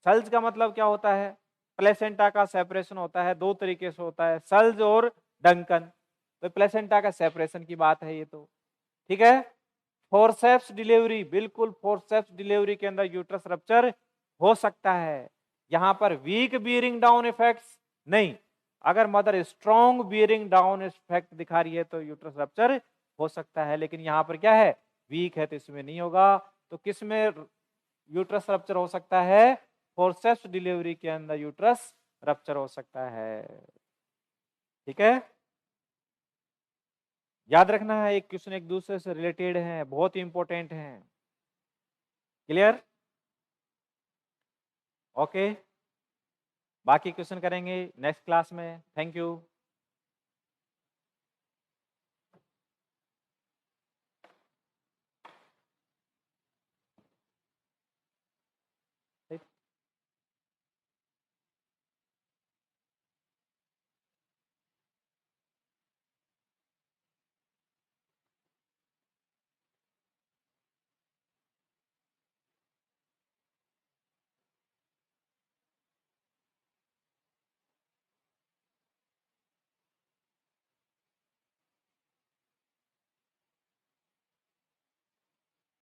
सल्ज का मतलब क्या होता है? प्लेसेंटा का सेपरेशन होता है, दो तरीके से होता है, सल्ज और डंकन, तो प्लेसेंटा का सेपरेशन की बात है ये तो, ठीक है। फोर्सेप्स डिलीवरी, बिल्कुल फोर्सेप्स डिलीवरी के अंदर यूट्रस रप्चर हो सकता है। यहां पर वीक बियरिंग डाउन इफेक्ट्स नहीं, अगर mother strong bearing down effect दिखा रही है तो यूट्रस रप्चर हो सकता है, लेकिन यहां पर क्या है? वीक है, तो इसमें नहीं होगा। तो किस में यूट्रस रप्चर हो सकता है? फोर्सेप्स डिलीवरी के अंदर यूट्रस रप्चर हो सकता है, ठीक है। याद रखना है, एक क्वेश्चन एक दूसरे से रिलेटेड है, बहुत ही इंपॉर्टेंट है। क्लियर? ओके, बाकी क्वेश्चन करेंगे नेक्स्ट क्लास में। Thank you.